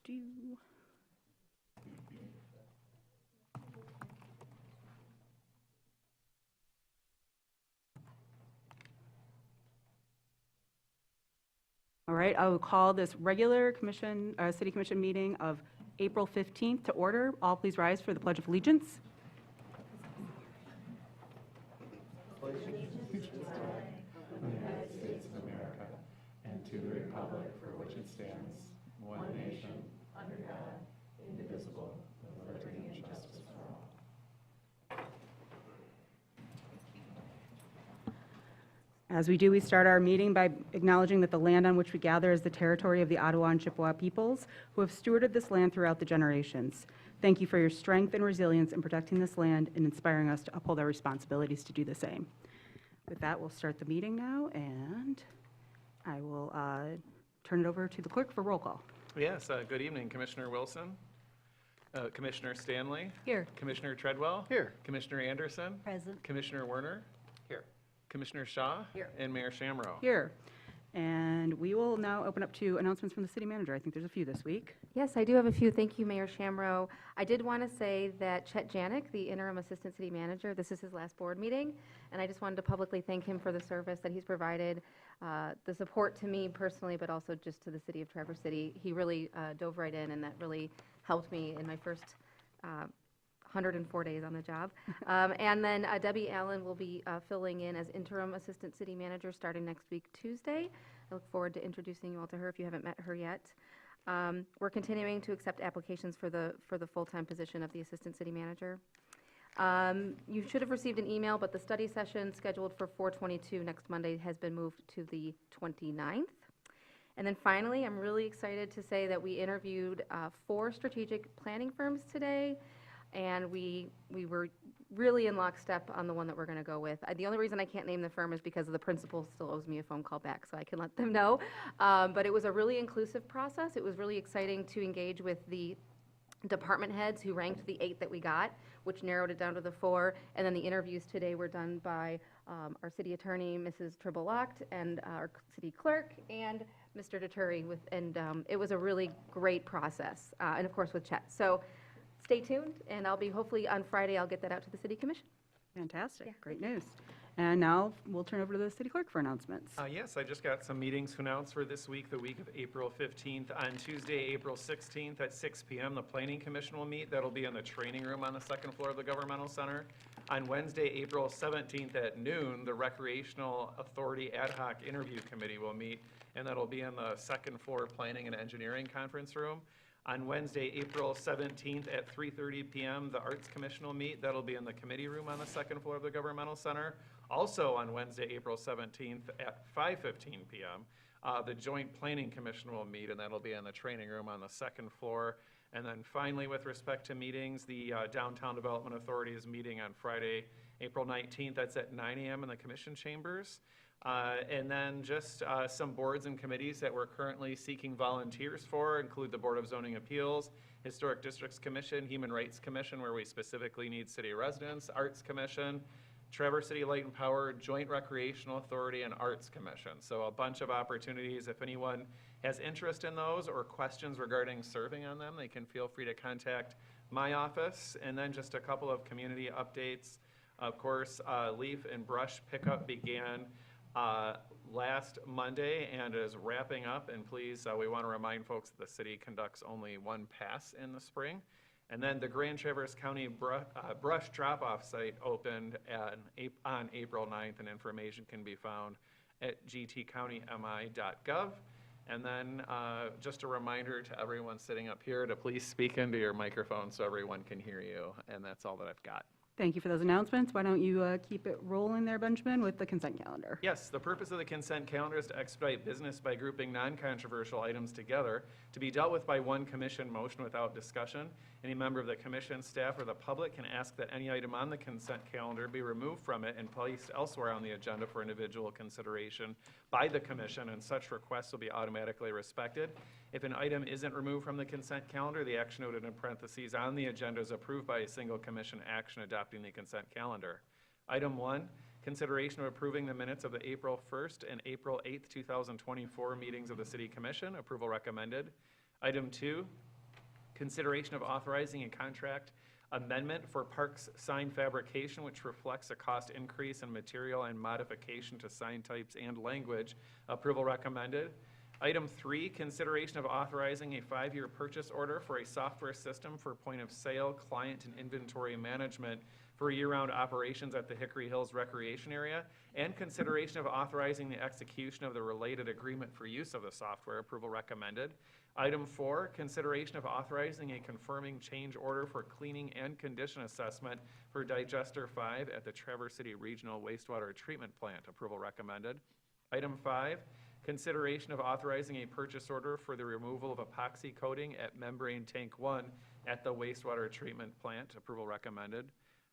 All right, I will call this regular City Commission meeting of April 15th to order. All please rise for the Pledge of Allegiance. Pledge allegiance to the flag of the United States of America and to the republic for which it stands, one nation, under God, indivisible, with liberty and justice for all. As we do, we start our meeting by acknowledging that the land on which we gather is the territory of the Ottawa and Chippewa peoples, who have stewarded this land throughout the generations. Thank you for your strength and resilience in protecting this land and inspiring us to uphold our responsibilities to do the same. With that, we'll start the meeting now, and I will turn it over to the clerk for roll call. Yes, good evening, Commissioner Wilson, Commissioner Stanley. Here. Commissioner Treadwell. Here. Commissioner Anderson. Present. Commissioner Werner. Here. Commissioner Shaw. Here. And Mayor Shamrow. Here. And we will now open up to announcements from the city manager. I think there's a few this week. Yes, I do have a few. Thank you, Mayor Shamrow. I did want to say that Chet Janik, the interim assistant city manager, this is his last board meeting, and I just wanted to publicly thank him for the service that he's provided, the support to me personally, but also just to the city of Traverse City. He really dove right in, and that really helped me in my first 104 days on the job. And then Debbie Allen will be filling in as interim assistant city manager starting next week, Tuesday. I look forward to introducing you all to her if you haven't met her yet. We're continuing to accept applications for the full-time position of the assistant city manager. You should have received an email, but the study session scheduled for 4/22 next Monday has been moved to the 29th. And then finally, I'm really excited to say that we interviewed 4 strategic planning firms today, and we were really in lockstep on the one that we're going to go with. The only reason I can't name the firm is because the principal still owes me a phone call back, so I can let them know. But it was a really inclusive process. It was really exciting to engage with the department heads who ranked the 8 that we got, which narrowed it down to the 4. And then the interviews today were done by our city attorney, Mrs. Tribble-Locht, and our city clerk, and Mr. Deturi. It was a really great process, and of course with Chet. So stay tuned, and hopefully on Friday, I'll get that out to the City Commission. Fantastic. Yeah. Great news. And now we'll turn over to the city clerk for announcements. Yes, I just got some meetings to announce for this week, the week of April 15th. On Tuesday, April 16th at 6 p.m., the Planning Commission will meet. That'll be in the training room on the second floor of the Governmental Center. On Wednesday, April 17th at noon, the Recreational Authority Ad Hoc Interview Committee will meet, and that'll be in the second floor Planning and Engineering Conference Room. On Wednesday, April 17th at 3:30 p.m., the Arts Commission will meet. That'll be in the committee room on the second floor of the Governmental Center. Also on Wednesday, April 17th at 5:15 p.m., the Joint Planning Commission will meet, and that'll be in the training room on the second floor. And then finally, with respect to meetings, the Downtown Development Authority is meeting on Friday, April 19th. That's at 9 a.m. in the Commission chambers. And then just some boards and committees that we're currently seeking volunteers for include the Board of Zoning Appeals, Historic Districts Commission, Human Rights Commission, where we specifically need city residents, Arts Commission, Traverse City Light and Power, Joint Recreational Authority, and Arts Commission. So a bunch of opportunities. If anyone has interest in those or questions regarding serving on them, they can feel free to contact my office. And then just a couple of community updates. Of course, leaf and brush pickup began last Monday and is wrapping up. And please, we want to remind folks that the city conducts only one pass in the spring. And then the Grand Traverse County brush drop-off site opened on April 9th, and information can be found at gtcountymi.gov. And then just a reminder to everyone sitting up here to please speak into your microphone so everyone can hear you. And that's all that I've got. Thank you for those announcements. Why don't you keep it rolling there, Benjamin, with the consent calendar? Yes, the purpose of the consent calendar is to expedite business by grouping non-controversial items together to be dealt with by one commission motion without discussion. Any member of the commission, staff, or the public can ask that any item on the consent calendar be removed from it and placed elsewhere on the agenda for individual consideration by the commission, and such requests will be automatically respected. If an item isn't removed from the consent calendar, the action noted in parentheses on the agenda is approved by a single commission action adopting the consent calendar. Item 1, consideration of approving the minutes of the April 1st and April 8th, 2024 meetings of the City Commission. Approval recommended. Item 2, Consideration of authorizing a contract amendment for parks sign fabrication, which reflects a cost increase in material and modification to sign types and language. Approval recommended. Item 3, consideration of authorizing a 5-year purchase order for a software system for point-of-sale, client, and inventory management for year-round operations at the Hickory Hills Recreation Area, and consideration of authorizing the execution of the related agreement for use of the software. Approval recommended. Item 4, consideration of authorizing a confirming change order for cleaning and condition assessment for Digester 5 at the Traverse City Regional Wastewater Treatment Plant. Approval recommended. Item 5, consideration of authorizing a purchase order for the removal of epoxy coating at membrane tank 1 at the wastewater treatment plant. Approval recommended.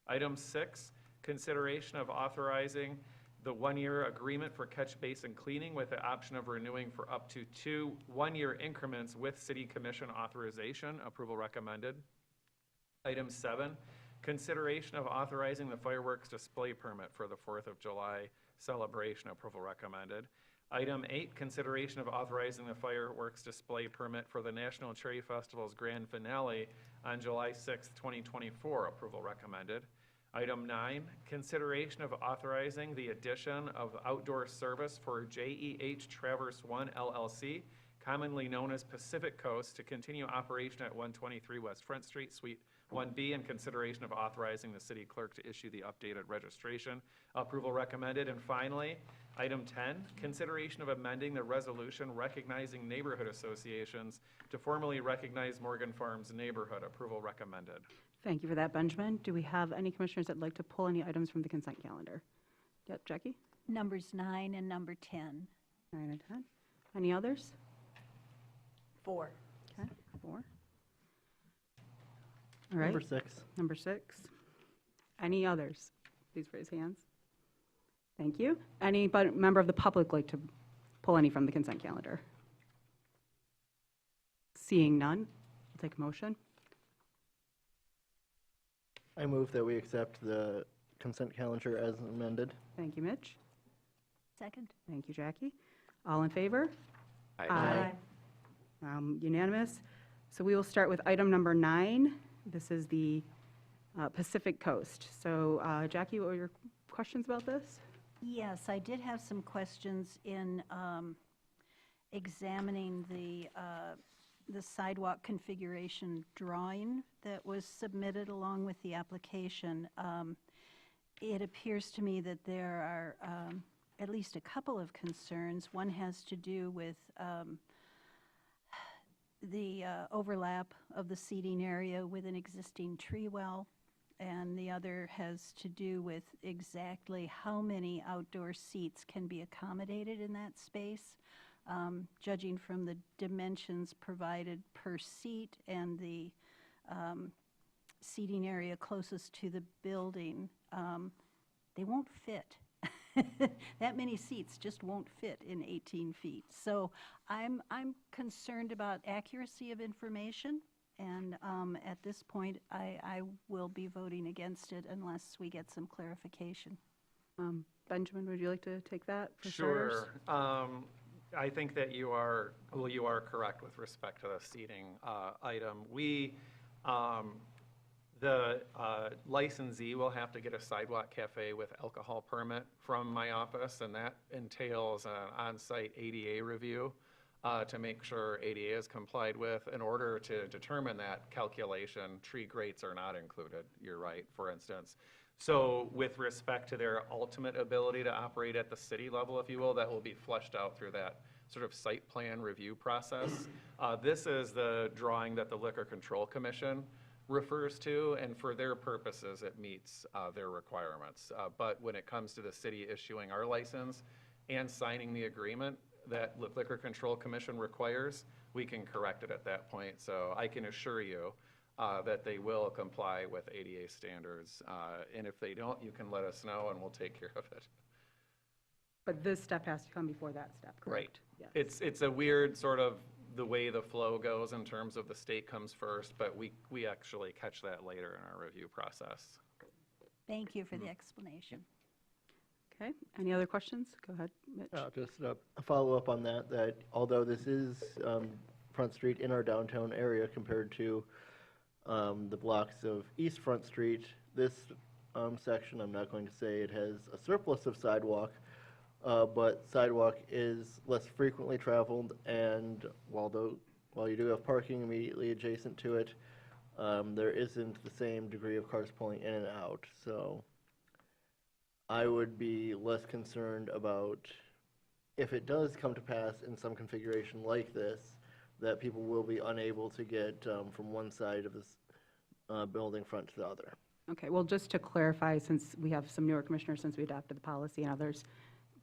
Item 6, consideration of authorizing the 1-year agreement for catch basin cleaning with the option of renewing for up to 2 1-year increments with city commission authorization. Approval recommended. Item 7, consideration of authorizing the fireworks display permit for the 4th of July celebration. Approval recommended. Item 8, consideration of authorizing the fireworks display permit for the National Cherry Festival's grand finale on July 6th, 2024. Approval recommended. Item 9, consideration of authorizing the addition of outdoor service for JEH Traverse 1 LLC, commonly known as Pacific Coast, to continue operation at 123 West Front Street, Suite 1B, and consideration of authorizing the city clerk to issue the updated registration. Approval recommended. And finally, item 10, consideration of amending the resolution recognizing neighborhood associations to formally recognize Morgan Farms neighborhood. Approval recommended. Thank you for that, Benjamin. Do we have any commissioners that'd like to pull any items from the consent calendar? Yep, Jackie? Numbers 9 and number 10. 9 and 10. Any others? 4. Okay, 4. All right. Number 6. Number 6. Any others? Please raise hands. Thank you. Any member of the public like to pull any from the consent calendar? Seeing none, I'll take a motion. I move that we accept the consent calendar as amended. Thank you, Mitch. Second. Thank you, Jackie. All in favor? Aye. Unanimous. So we will start with item number 9. This is the Pacific Coast. So Jackie, what were your questions about this? Yes, I did have some questions in examining the sidewalk configuration drawing that was submitted along with the application. It appears to me that there are at least a couple of concerns. One has to do with the overlap of the seating area with an existing tree well, and the other has to do with exactly how many outdoor seats can be accommodated in that space. Judging from the dimensions provided per seat and the seating area closest to the building, they won't fit. That many seats just won't fit in 18 feet. So I'm concerned about accuracy of information, and at this point, I will be voting against it unless we get some clarification. Benjamin, would you like to take that for Sure. starters? I think that you are correct with respect to the seating item. The licensee will have to get a sidewalk cafe with alcohol permit from my office, and that entails an on-site ADA review to make sure ADA is complied with. In order to determine that calculation, tree grates are not included, you're right, for instance. So with respect to their ultimate ability to operate at the city level, if you will, that will be fleshed out through that sort of site plan review process. This is the drawing that the Liquor Control Commission refers to, and for their purposes, it meets their requirements. But when it comes to the city issuing our license and signing the agreement that the Liquor Control Commission requires, we can correct it at that point. So I can assure you that they will comply with ADA standards. And if they don't, you can let us know and we'll take care of it. But this step has to come before that step, correct? Yes. It's a weird sort of the way the flow goes in terms of the state comes first, but we actually catch that later in our review process. Thank you for the explanation. Okay, any other questions? Go ahead, Mitch. Just a follow-up on that, that although this is Front Street in our downtown area compared to the blocks of East Front Street. This section, I'm not going to say it has a surplus of sidewalk, but sidewalk is less frequently traveled, and while you do have parking immediately adjacent to it, there isn't the same degree of cars pulling in and out. So I would be less concerned about if it does come to pass in some configuration like this, that people will be unable to get from one side of this building front to the other. Okay, well, just to clarify, since we have some newer commissioners since we adopted the policy and others,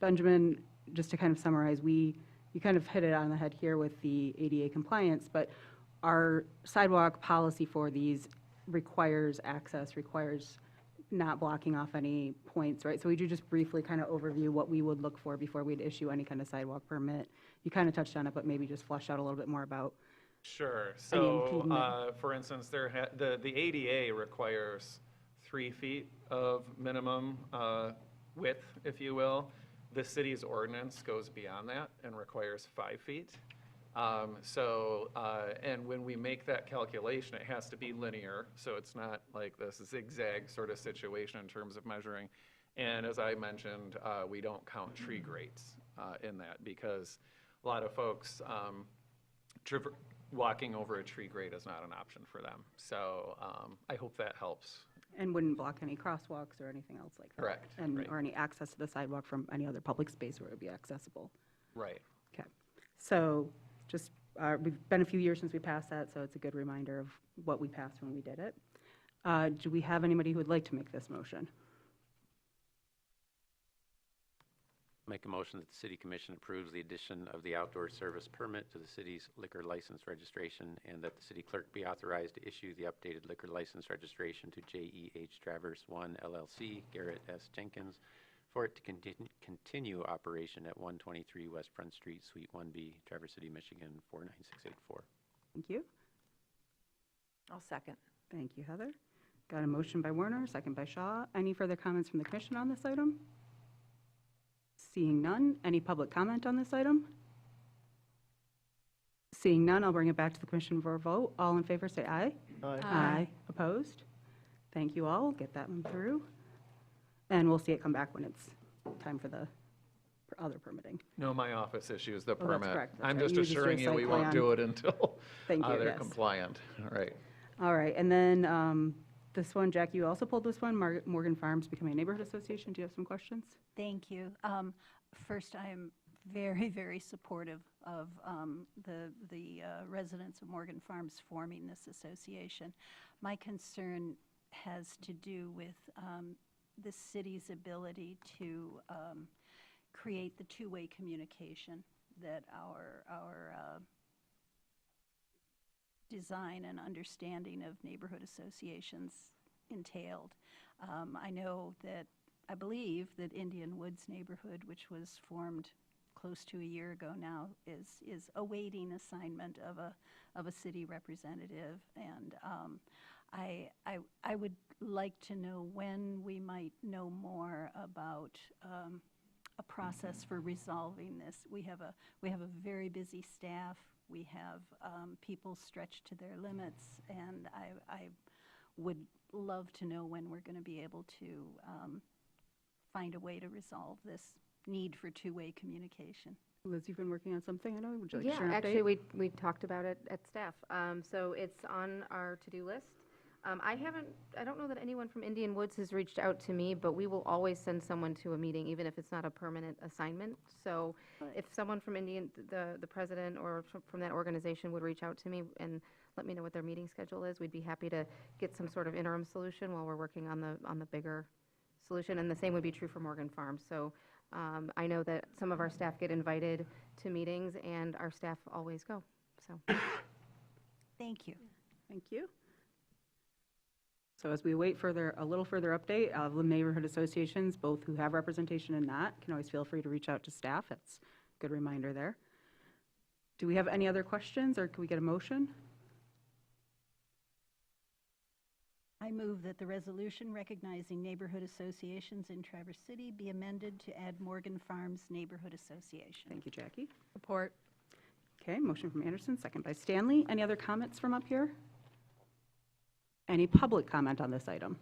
Benjamin, just to kind of summarize, you kind of hit it on the head here with the ADA compliance, but our sidewalk policy for these requires access, requires not blocking off any points, right? So would you just briefly kind of overview what we would look for before we'd issue any kind of sidewalk permit? You kind of touched on it, but maybe just flesh out a little bit more about. Sure. Any So, impediment? for instance, the ADA requires 3 feet of minimum width, if you will. The city's ordinance goes beyond that and requires 5 feet. And when we make that calculation, it has to be linear, so it's not like this zigzag sort of situation in terms of measuring. And as I mentioned, we don't count tree grates in that because a lot of folks, walking over a tree grate is not an option for them. So I hope that helps. And wouldn't block any crosswalks or anything else like that? Correct, And, right. or any access to the sidewalk from any other public space where it would be accessible? Right. Okay. So just, we've been a few years since we passed that, so it's a good reminder of what we passed when we did it. Do we have anybody who would like to make this motion? Make a motion that the city commission approves the addition of the outdoor service permit to the city's liquor license registration, and that the city clerk be authorized to issue the updated liquor license registration to JEH Traverse 1 LLC, Garrett S. Jenkins, for it to continue operation at 123 West Front Street, Suite 1B, Traverse City, Michigan 49684. Thank you. I'll second. Thank you, Heather. Got a motion by Werner, second by Shaw. Any further comments from the commission on this item? Seeing none, any public comment on this item? Seeing none, I'll bring it back to the commission for a vote. All in favor, say aye. Aye. Aye. Opposed? Thank you all. Get that one through. And we'll see it come back when it's time for the other permitting. No, my office issues the Oh, that's permit. correct, that's I'm right. just You just do a assuring you site we won't plan. do it until Thank you, they're yes. compliant. All right. All right, and then this one, Jackie, you also pulled this one, Morgan Farms becoming a neighborhood association. Do you have some questions? Thank you. First, I'm very, very supportive of the residents of Morgan Farms forming this association. My concern has to do with the city's ability to create the two-way communication that our design and understanding of neighborhood associations entailed. I believe that Indian Woods neighborhood, which was formed close to a year ago now, is awaiting assignment of a city representative. And I would like to know when we might know more about a process for resolving this. We have a very busy staff. We have people stretched to their limits, and I would love to know when we're going to be able to find a way to resolve this need for two-way communication. Liz, you've been working on something, I know. Would you like to Yeah, share an update? actually, we talked about it at staff. So it's on our to-do list. I don't know that anyone from Indian Woods has reached out to me, but we will always send someone to a meeting, even if it's not a permanent assignment. So if someone from the president or from that organization would reach out to me and let me know what their meeting schedule is, we'd be happy to get some sort of interim solution while we're working on the bigger solution. And the same would be true for Morgan Farms. So I know that some of our staff get invited to meetings, and our staff always go. So Thank you. Thank you. So as we wait for a little further update of the neighborhood associations, both who have representation and not, can always feel free to reach out to staff. It's a good reminder there. Do we have any other questions, or can we get a motion? I move that the resolution recognizing neighborhood associations in Traverse City be amended to add Morgan Farms Neighborhood Association. Thank you, Jackie. Support. Okay, motion from Anderson, second by Stanley. Any other comments from up here? Any public comment on this item?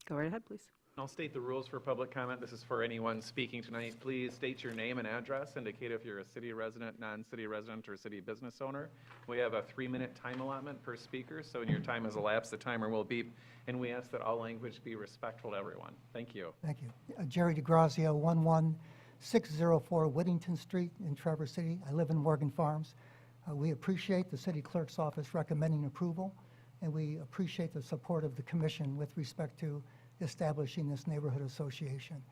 Go right ahead, please. I'll state the rules for public comment. This is for anyone speaking tonight. Please state your name and address. Indicate if you're a city resident, non-city resident, or city business owner. We have a 3-minute time allotment per speaker, so when your time has elapsed, the timer will beep. And we ask that all language be respectful to everyone. Thank you. Thank you. Jerry DeGrazia, 11604 Whittington Street in Traverse City. I live in Morgan Farms. We appreciate the city clerk's office recommending approval, and we appreciate the support of the commission with respect to establishing this neighborhood association.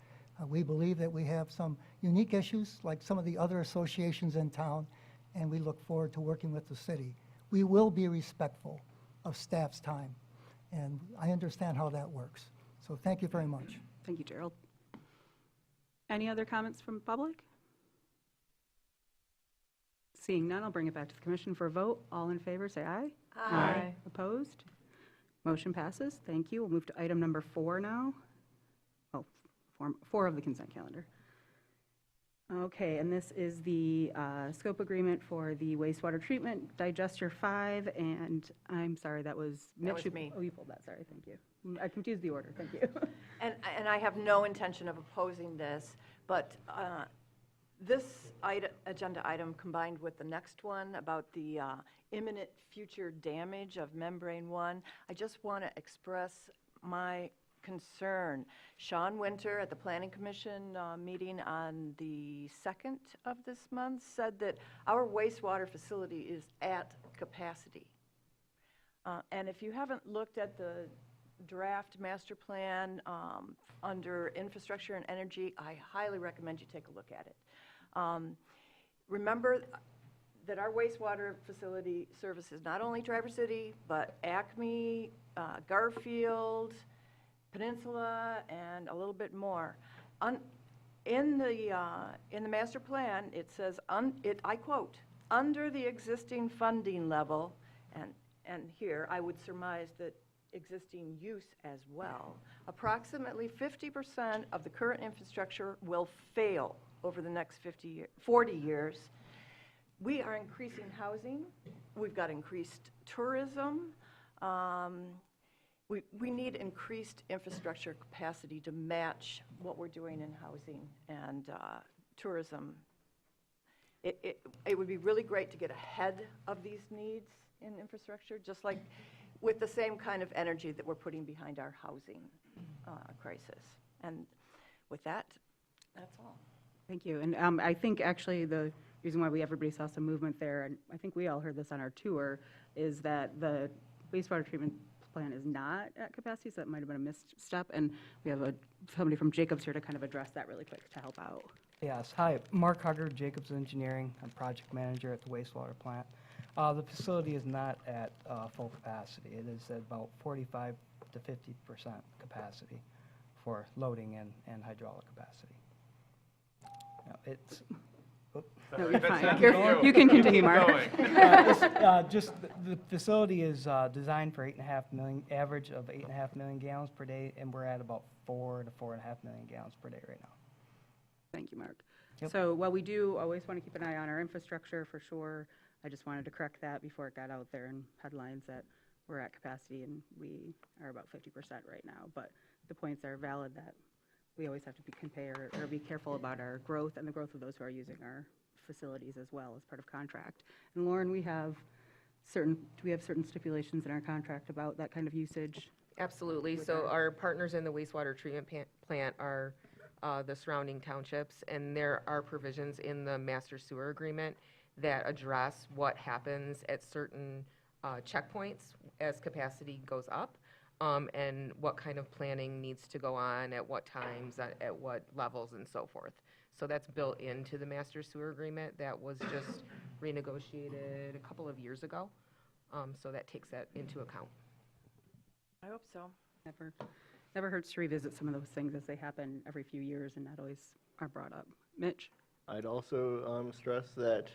We believe that we have some unique issues like some of the other associations in town, and we look forward to working with the city. We will be respectful of staff's time, and I understand how that works. So thank you very much. Thank you, Gerald. Any other comments from public? Seeing none, I'll bring it back to the commission for a vote. All in favor, say aye. Aye. Opposed? Motion passes. Thank you. We'll move to item number 4 now. Oh, 4 of the consent calendar. Okay, and this is the scope agreement for the wastewater treatment digester 5, and I'm sorry, that was Mitch. was me. Oh, you pulled that, sorry, thank you. I confused the order, thank you. And I have no intention of opposing this, but this agenda item combined with the next one about the imminent future damage of membrane 1, I just want to express my concern. Sean Winter at the Planning Commission meeting on the 2nd of this month said that our wastewater facility is at capacity. And if you haven't looked at the draft master plan under infrastructure and energy, I highly recommend you take a look at it. Remember that our wastewater facility services not only Traverse City, but Acme, Garfield, Peninsula, and a little bit more. In the master plan, it says, I quote, "Under the existing funding level," and here I would surmise that existing use as well, approximately 50% of the current infrastructure will fail over the next 40 years. We are increasing housing. We've got increased tourism. We need increased infrastructure capacity to match what we're doing in housing and tourism. It would be really great to get ahead of these needs in infrastructure, just like with the same kind of energy that we're putting behind our housing crisis. And with that, that's all. Thank you. And I think actually the reason why everybody saw some movement there, and I think we all heard this on our tour, is that the wastewater treatment plant is not at capacity, so that might have been a misstep. And we have somebody from Jacobs here to kind of address that really quick to help out. Yes, hi, Mark Hugger, Jacobs Engineering. I'm project manager at the wastewater plant. The facility is not at full capacity. It is at about 45 to 50% capacity for loading and hydraulic capacity. Now, it's, No, you're fine. That's You can continue, Keep Mark. going. just the facility is designed for 8.5 million, average of 8.5 million gallons per day, and we're at about 4 to 4.5 million gallons per day right now. Thank you, Mark. Yep. So while we do always want to keep an eye on our infrastructure for sure, I just wanted to correct that before it got out there in headlines that we're at capacity and we are about 50% right now. But the points are valid that we always have to be careful about our growth and the growth of those who are using our facilities as well as part of contract. And Lauren, do we have certain stipulations in our contract about that kind of usage? Absolutely. So our partners in the wastewater treatment plant are the surrounding townships, and there are provisions in the master sewer agreement that address what happens at certain checkpoints as capacity goes up, and what kind of planning needs to go on, at what times, at what levels, and so forth. So that's built into the master sewer agreement that was just renegotiated a couple of years ago. So that takes that into account. I hope so. Never hurts to revisit some of those things as they happen every few years and not always are brought up. Mitch? I'd also stress that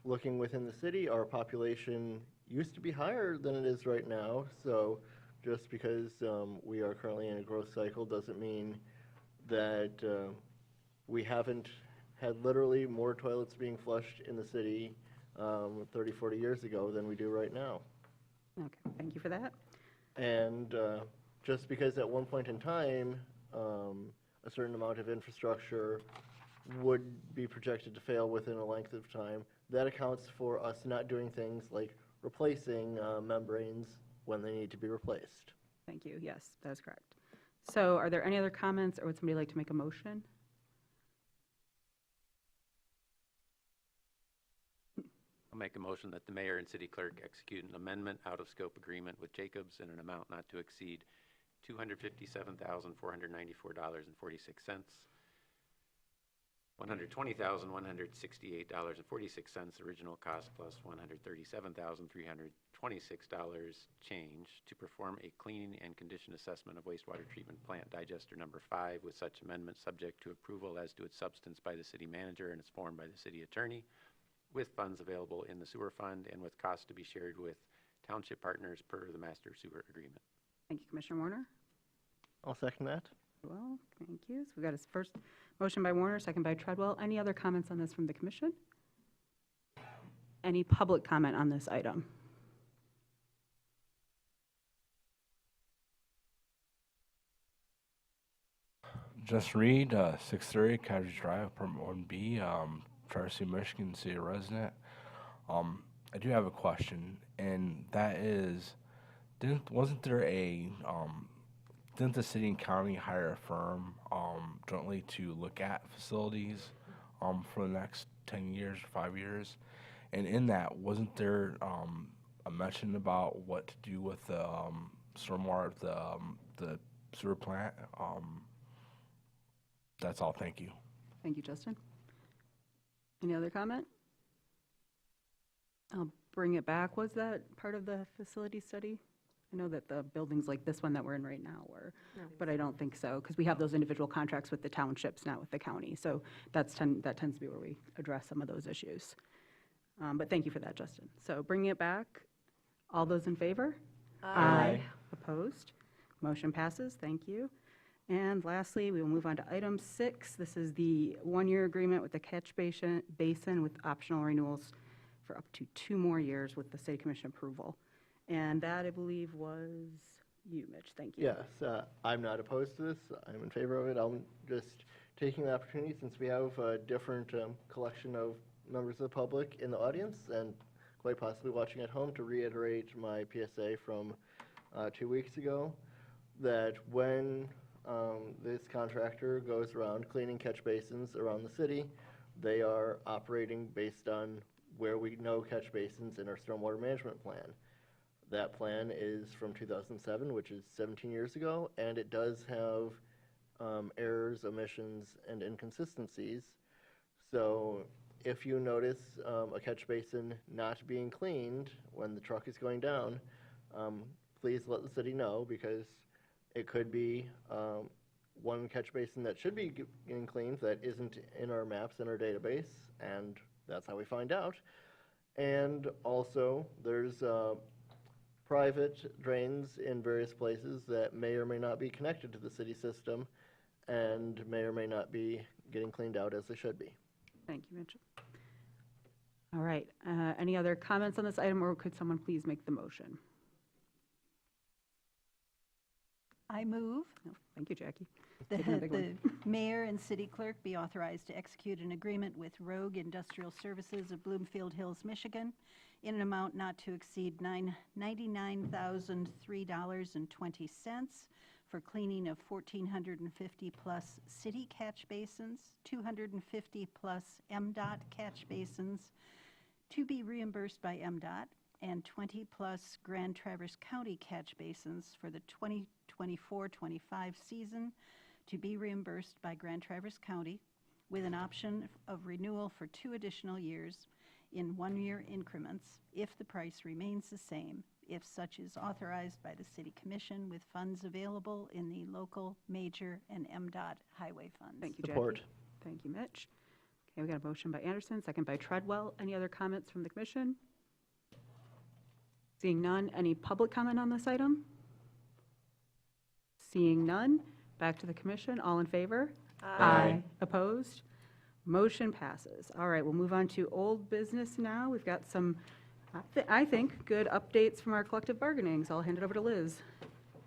looking within the city, our population used to be higher than it is right now. So just because we are currently in a growth cycle doesn't mean that we haven't had literally more toilets being flushed in the city 30, 40 years ago than we do right now. Okay, thank you for that. And just because at one point in time, a certain amount of infrastructure would be projected to fail within a length of time, that accounts for us not doing things like replacing membranes when they need to be replaced. Thank you. Yes, that is correct. So are there any other comments, or would somebody like to make a motion? I'll make a motion that the mayor and city clerk execute an amendment out-of-scope agreement with Jacobs in an amount not to exceed $257,494.46, $120,168.46 original cost plus $137,326 change to perform a cleaning and condition assessment of wastewater treatment plant digester number 5 with such amendment subject to approval as to its substance by the city manager and its form by the city attorney, with funds available in the sewer fund and with costs to be shared with township partners per the master sewer agreement. Thank you, Commissioner Warner. I'll second that. Well, thank you. So we got his first motion by Warner, second by Treadwell. Any other comments on this from the commission? Any public comment on this item? Just Reed, 630 Cottage Drive, Apartment 1B, Traverse City, Michigan, city resident. I do have a question, and that is, didn't the city and county hire a firm jointly to look at facilities for the next 10 years, 5 years? And in that, wasn't there a mention about what to do with the stormwater, the sewer plant? That's all. Thank you. Thank you, Justin. Any other comment? I'll bring it back. Was that part of the facility study? I know that the buildings like this one that we're in right now were, but I don't think so, because we have those individual contracts with the townships, not with the county. So that tends to be where we address some of those issues. But thank you for that, Justin. So bringing it back, all those in favor? Aye. Opposed? Motion passes. Thank you. And lastly, we will move on to item 6. This is the one-year agreement with the catch basin with optional renewals for up to 2 more years with the city commission approval. And that, I believe, was you, Mitch. Thank you. Yes, I'm not opposed to this. I'm in favor of it. I'm just taking the opportunity, since we have a different collection of members of the public in the audience and quite possibly watching at home, to reiterate my PSA from 2 weeks ago, that when this contractor goes around cleaning catch basins around the city, they are operating based on where we know catch basins in our stormwater management plan. That plan is from 2007, which is 17 years ago, and it does have errors, omissions, and inconsistencies. So if you notice a catch basin not being cleaned when the truck is going down, please let the city know, because it could be one catch basin that should be getting cleaned that isn't in our maps in our database, and that's how we find out. And also, there's private drains in various places that may or may not be connected to the city system and may or may not be getting cleaned out as they should be. Thank you, Mitch. All right. Any other comments on this item, or could someone please make the motion? I move No, thank you, Jackie. that Taking a big the one. mayor and city clerk be authorized to execute an agreement with Rogue Industrial Services of Bloomfield Hills, Michigan, in an amount not to exceed $99,003.20 for cleaning of 1,450-plus city catch basins, 250-plus MDOT catch basins, to be reimbursed by MDOT, and 20-plus Grand Traverse County catch basins for the 2024-25 season, to be reimbursed by Grand Traverse County, with an option of renewal for 2 additional years in 1-year increments if the price remains the same, if such is authorized by the City Commission, with funds available in the local, major, and MDOT highway funds. Thank you, Jackie. Support. Thank you, Mitch. Okay, we got a motion by Anderson, second by Treadwell. Any other comments from the commission? Seeing none, any public comment on this item? Seeing none, back to the commission. All in favor? Aye. Opposed? Motion passes. All right, we'll move on to old business now. We've got some, I think, good updates from our collective bargaining, so I'll hand it over to Liz.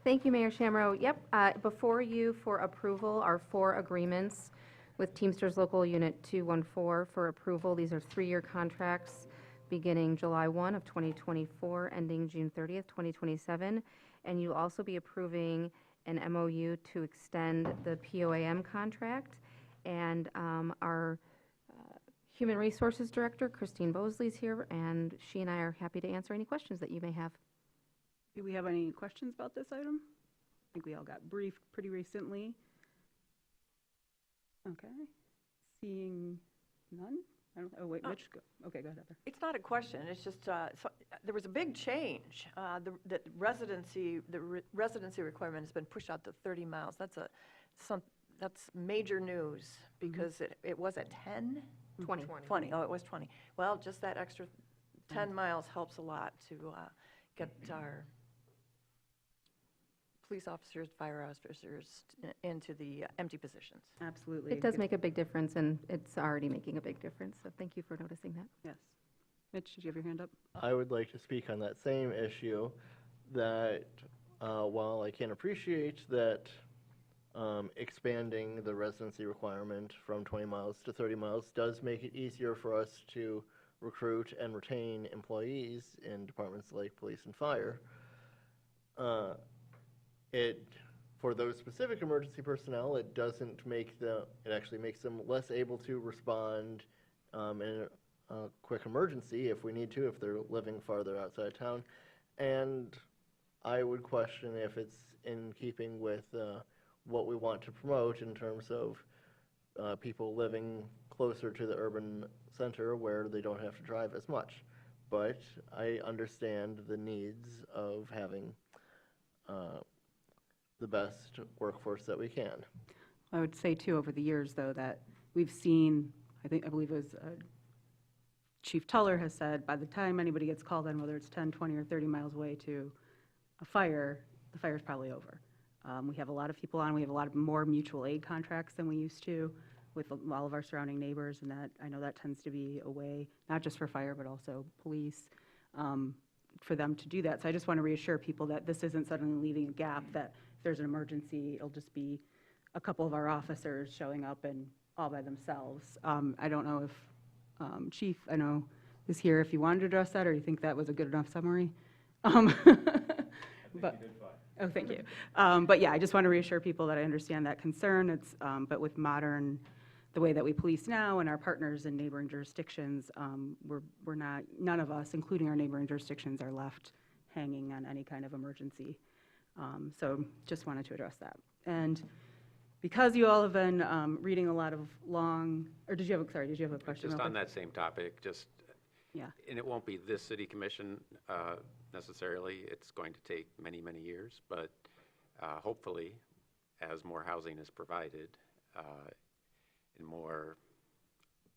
Thank you, Mayor Shamro. Yep, before you for approval are 4 agreements with Teamsters Local Unit 214 for approval. These are 3-year contracts beginning July 1 of 2024, ending June 30th, 2027. And you'll also be approving an MOU to extend the POAM contract. And our Human Resources Director, Christine Bosley, is here, and she and I are happy to answer any questions that you may have. Do we have any questions about this item? I think we all got briefed pretty recently. Okay. Seeing none? I don't, oh, wait, Mitch, go. Okay, go ahead, Heather. It's not a question, it's just, there was a big change. The residency requirement has been pushed out to 30 miles. That's major news, because it was at 10? 20. 20, oh, it was 20. Well, just that extra 10 miles helps a lot to get our police officers, fire officers into the empty positions. Absolutely. It does make a big difference, and it's already making a big difference, so thank you for noticing that. Yes. Mitch, did you have your hand up? I would like to speak on that same issue, that while I can appreciate that expanding the residency requirement from 20 miles to 30 miles does make it easier for us to recruit and retain employees in departments like police and fire, for those specific emergency personnel, it doesn't make it actually makes them less able to respond in a quick emergency if we need to, if they're living farther outside of town. And I would question if it's in keeping with what we want to promote in terms of people living closer to the urban center where they don't have to drive as much. But I understand the needs of having the best workforce that we can. I would say too, over the years though, that we've seen, I believe it was Chief Tuller has said, by the time anybody gets called in, whether it's 10, 20, or 30 miles away to a fire, the fire's probably over. We have a lot of people on, we have a lot of more mutual aid contracts than we used to with all of our surrounding neighbors, and that, I know that tends to be a way, not just for fire, but also police, for them to do that. So I just want to reassure people that this isn't suddenly leaving a gap, that if there's an emergency, it'll just be a couple of our officers showing up and all by themselves. I don't know if Chief, I know, is here if you wanted to address that, or you think that was a good enough summary. But, you did fine. Oh, thank you. But yeah, I just want to reassure people that I understand that concern. It's, but with the way that we police now and our partners in neighboring jurisdictions, we're not, none of us, including our neighboring jurisdictions, are left hanging on any kind of emergency. So just wanted to address that. And because you all have been reading a lot of or did you have a question? Just on that same topic, Yeah. and it won't be this city commission necessarily, it's going to take many, many years, but hopefully, as more housing is provided, and more,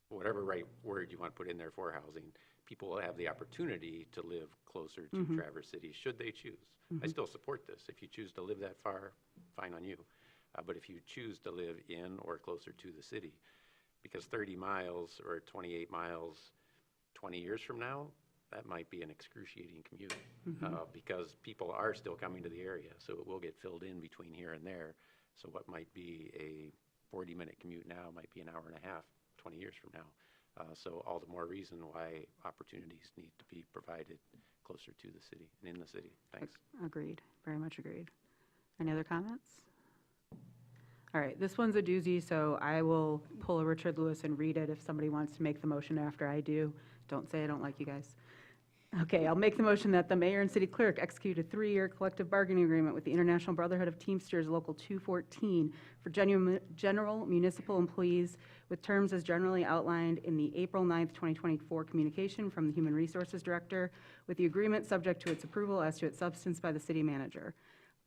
whatever right word you want to put in there for housing, people will have the opportunity to live closer to Traverse City, should they choose. I still support this. If you choose to live that far, fine on you. But if you choose to live in or closer to the city, because 30 miles or 28 miles 20 years from now, that might be an excruciating commute, because people are still coming to the area, so it will get filled in between here and there. So what might be a 40-minute commute now might be an hour and a half 20 years from now. So all the more reason why opportunities need to be provided closer to the city and in the city. Thanks. Agreed, very much agreed. Any other comments? All right, this one's a doozy, so I will pull a Richard Lewis and read it if somebody wants to make the motion after I do. Don't say I don't like you guys. Okay, I'll make the motion that the mayor and city clerk execute a 3-year collective bargaining agreement with the International Brotherhood of Teamsters Local 214 for general municipal employees with terms as generally outlined in the April 9th, 2024 communication from the Human Resources Director, with the agreement subject to its approval as to its substance by the city manager.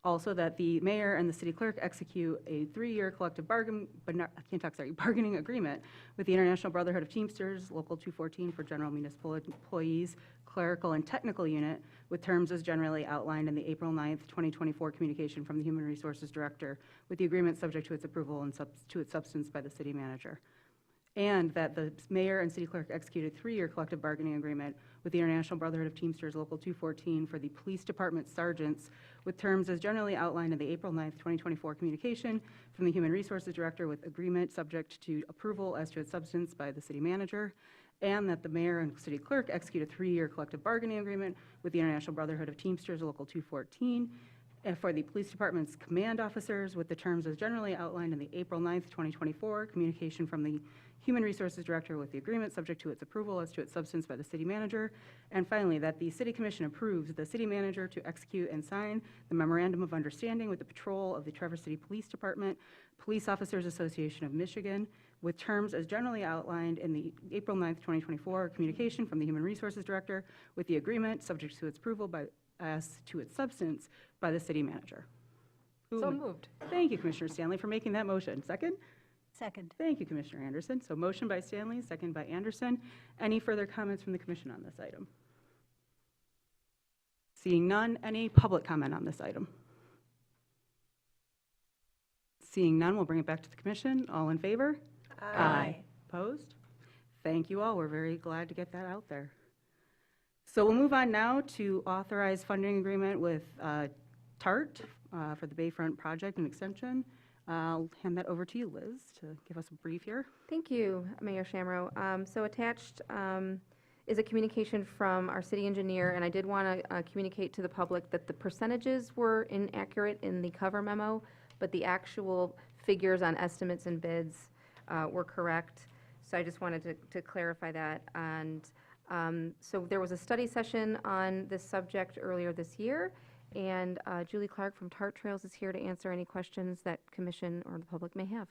Also, that the mayor and the city clerk execute a 3-year collective bargaining agreement with the International Brotherhood of Teamsters Local 214 for general municipal employees, clerical and technical unit, with terms as generally outlined in the April 9th, 2024 communication from the Human Resources Director, with the agreement subject to its approval and to its substance by the city manager. And that the mayor and city clerk execute a 3-year collective bargaining agreement with the International Brotherhood of Teamsters Local 214 for the police department sergeants with terms as generally outlined in the April 9th, 2024 communication from the Human Resources Director with agreement subject to approval as to its substance by the city manager. And that the mayor and city clerk execute a 3-year collective bargaining agreement with the International Brotherhood of Teamsters Local 214 and for the police department's command officers with the terms as generally outlined in the April 9th, 2024 communication from the Human Resources Director with the agreement subject to its approval as to its substance by the city manager. And finally, that the city commission approves the city manager to execute and sign the memorandum of understanding with the patrol of the Traverse City Police Department, Police Officers Association of Michigan, with terms as generally outlined in the April 9th, 2024 communication from the Human Resources Director with the agreement subject to its approval by as to its substance by the city manager. So moved. Thank you, Commissioner Stanley, for making that motion. Second? Second. Thank you, Commissioner Anderson. So motion by Stanley, second by Anderson. Any further comments from the commission on this item? Seeing none, any public comment on this item? Seeing none, we'll bring it back to the commission. All in favor? Aye. Opposed? Thank you all. We're very glad to get that out there. So we'll move on now to authorize funding agreement with TART for the Bayfront project and extension. I'll hand that over to you, Liz, to give us a brief here. Thank you, Mayor Shamro. So attached is a communication from our city engineer, and I did want to communicate to the public that the percentages were inaccurate in the cover memo, but the actual figures on estimates and bids were correct. So I just wanted to clarify that. And so there was a study session on this subject earlier this year, and Julie Clark from TART Trails is here to answer any questions that commission or the public may have.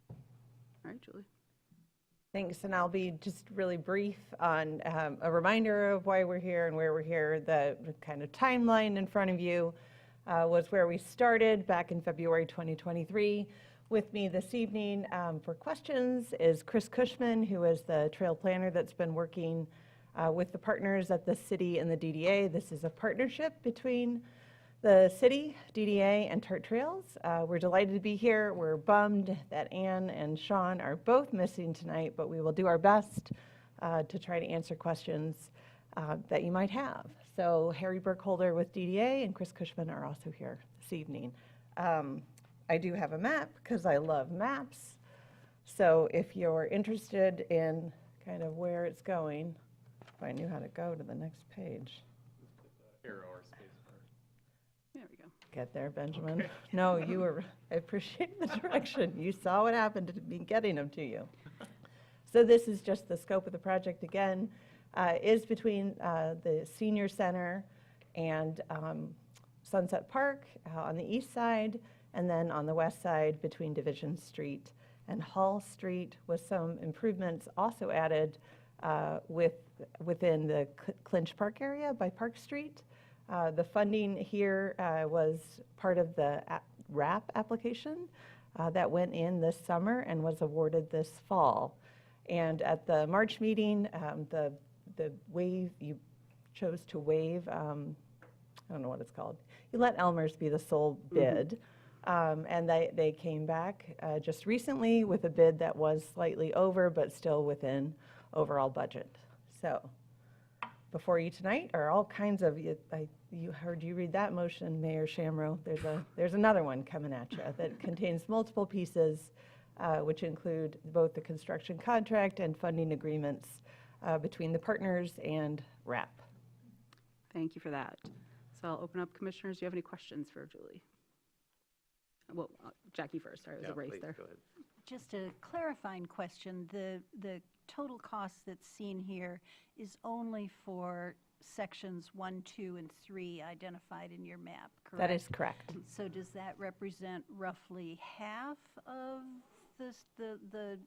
All right, Julie. Thanks, and I'll be just really brief on a reminder of why we're here and where we're here. The kind of timeline in front of you was where we started back in February 2023. With me this evening for questions is Chris Cushman, who is the trail planner that's been working with the partners at the city and the DDA. This is a partnership between the city, DDA, and TART Trails. We're delighted to be here. We're bummed that Ann and Sean are both missing tonight, but we will do our best to try to answer questions that you might have. So Harry Burkholder with DDA and Chris Cushman are also here this evening. I do have a map because I love maps. So if you're interested in kind of where it's going, if I knew how to go to the next page. Arrow or space bar. There we go. Get there, Benjamin. No, you were, I appreciate the direction. You saw what happened to me getting them to you. So this is just the scope of the project again. Is between the senior center and Sunset Park on the east side, and then on the west side between Division Street and Hall Street, with some improvements also added within the Clinch Park area by Park Street. The funding here was part of the RAP application that went in this summer and was awarded this fall. And at the March meeting, the waive, you chose to waive, I don't know what it's called. You let Elmer's be the sole bid. And they came back just recently with a bid that was slightly over, but still within overall budget. So before you tonight are all kinds of, you heard you read that motion, Mayor Shamro. There's another one coming at you that contains multiple pieces, which include both the construction contract and funding agreements between the partners and RAP. Thank you for that. So I'll open up commissioners. Do you have any questions for Julie? Well, Jackie first. Sorry, it was a race please, there. go ahead. Just a clarifying question. The total cost that's seen here is only for sections 1, 2, and 3 identified in your map, correct? That is correct. So does that represent roughly half of the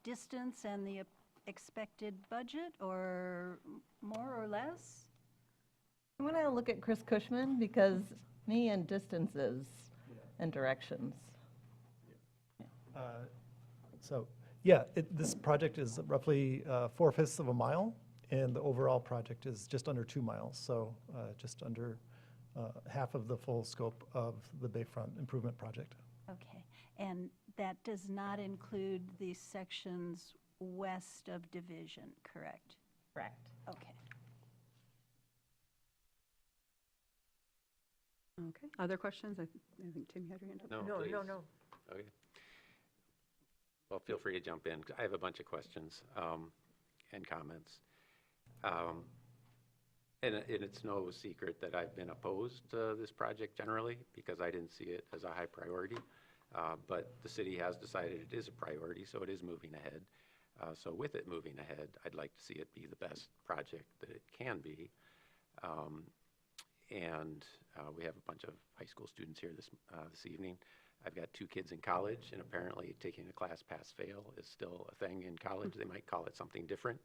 distance and the expected budget, or more or less? I'm going to look at Chris Cushman because me and distances and directions. This project is roughly 4/5 of a mile, and the overall project is just under 2 miles, so just under half of the full scope of the Bayfront Improvement Project. Okay, and that does not include the sections west of Division, correct? Correct. Okay. Okay, other questions? I think Tim, you had your hand up. No, No, please. no. Okay. Well, feel free to jump in. I have a bunch of questions and comments. And it's no secret that I've been opposed to this project generally because I didn't see it as a high priority. But the city has decided it is a priority, so it is moving ahead. So with it moving ahead, I'd like to see it be the best project that it can be. And we have a bunch of high school students here this evening. I've got 2 kids in college, and apparently taking a class pass-fail is still a thing in college. They might call it something different.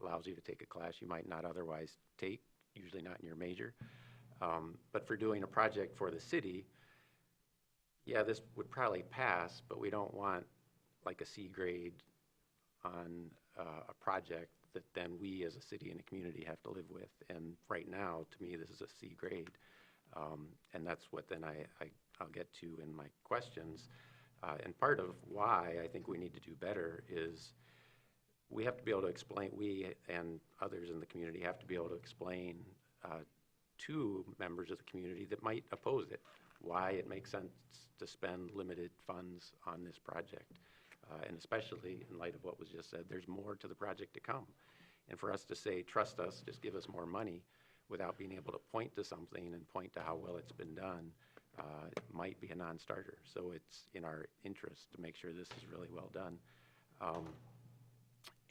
Allows you to take a class you might not otherwise take, usually not in your major. But for doing a project for the city, yeah, this would probably pass, but we don't want like a C grade on a project that then we as a city and a community have to live with. And right now, to me, this is a C grade. And that's what then I'll get to in my questions. And part of why I think we need to do better is we have to be able to explain, we and others in the community have to be able to explain to members of the community that might oppose it, why it makes sense to spend limited funds on this project. And especially in light of what was just said, there's more to the project to come. And for us to say, trust us, just give us more money, without being able to point to something and point to how well it's been done, it might be a non-starter. So it's in our interest to make sure this is really well done.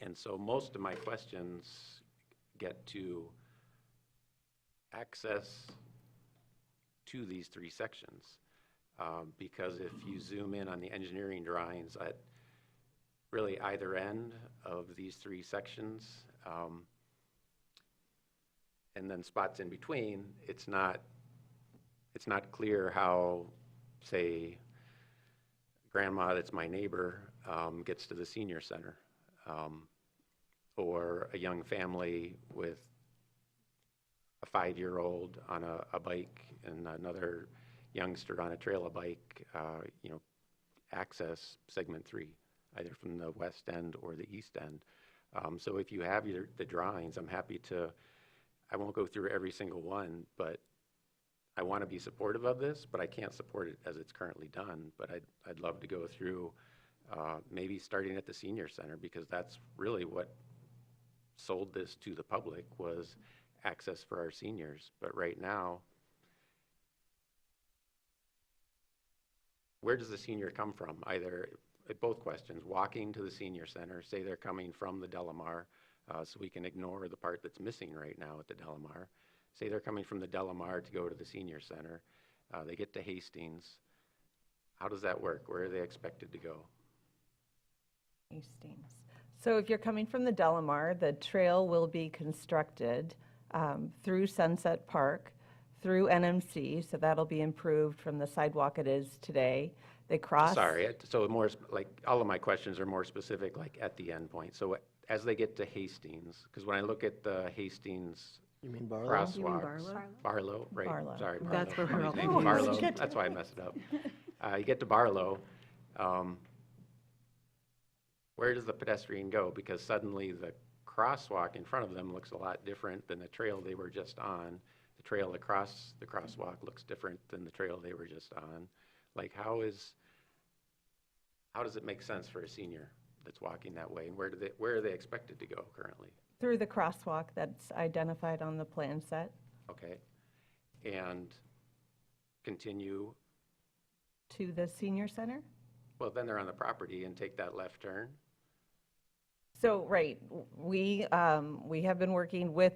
And so most of my questions get to access to these 3 sections. Because if you zoom in on the engineering drawings at really either end of these 3 sections, and then spots in between, it's not clear how, say, grandma that's my neighbor gets to the senior center, or a young family with a 5-year-old on a bike and another youngster on a trailer bike, access segment 3, either from the west end or the east end. So if you have the drawings, I'm happy to, I won't go through every single one, but I want to be supportive of this, but I can't support it as it's currently done. But I'd love to go through maybe starting at the senior center, because that's really what sold this to the public, was access for our seniors. But right now, where does the senior come from? Either, both questions, walking to the senior center, say they're coming from the Delamar, so we can ignore the part that's missing right now at the Delamar. Say they're coming from the Delamar to go to the senior center. They get to Hastings. How does that work? Where are they expected to go? Hastings. So if you're coming from the Delamar, the trail will be constructed through Sunset Park, through NMC, so that'll be improved from the sidewalk it is today. They cross. Sorry, so more, like, all of my questions are more specific, like at the end point. So as they get to Hastings, because when I look at the Hastings You mean Barlow? crosswalks. You mean Barlow? Barlow, right, Barlow. sorry. Barlow. That's where we're all Thank you, confused. Barlow, that's why I messed it up. You get to Barlow, where does the pedestrian go? Because suddenly the crosswalk in front of them looks a lot different than the trail they were just on. The trail across the crosswalk looks different than the trail they were just on. Like, how does it make sense for a senior that's walking that way? And where are they expected to go currently? Through the crosswalk that's identified on the plan set. Okay. And continue, To the senior center. well, then they're on the property and take that left turn. So, right, we have been working with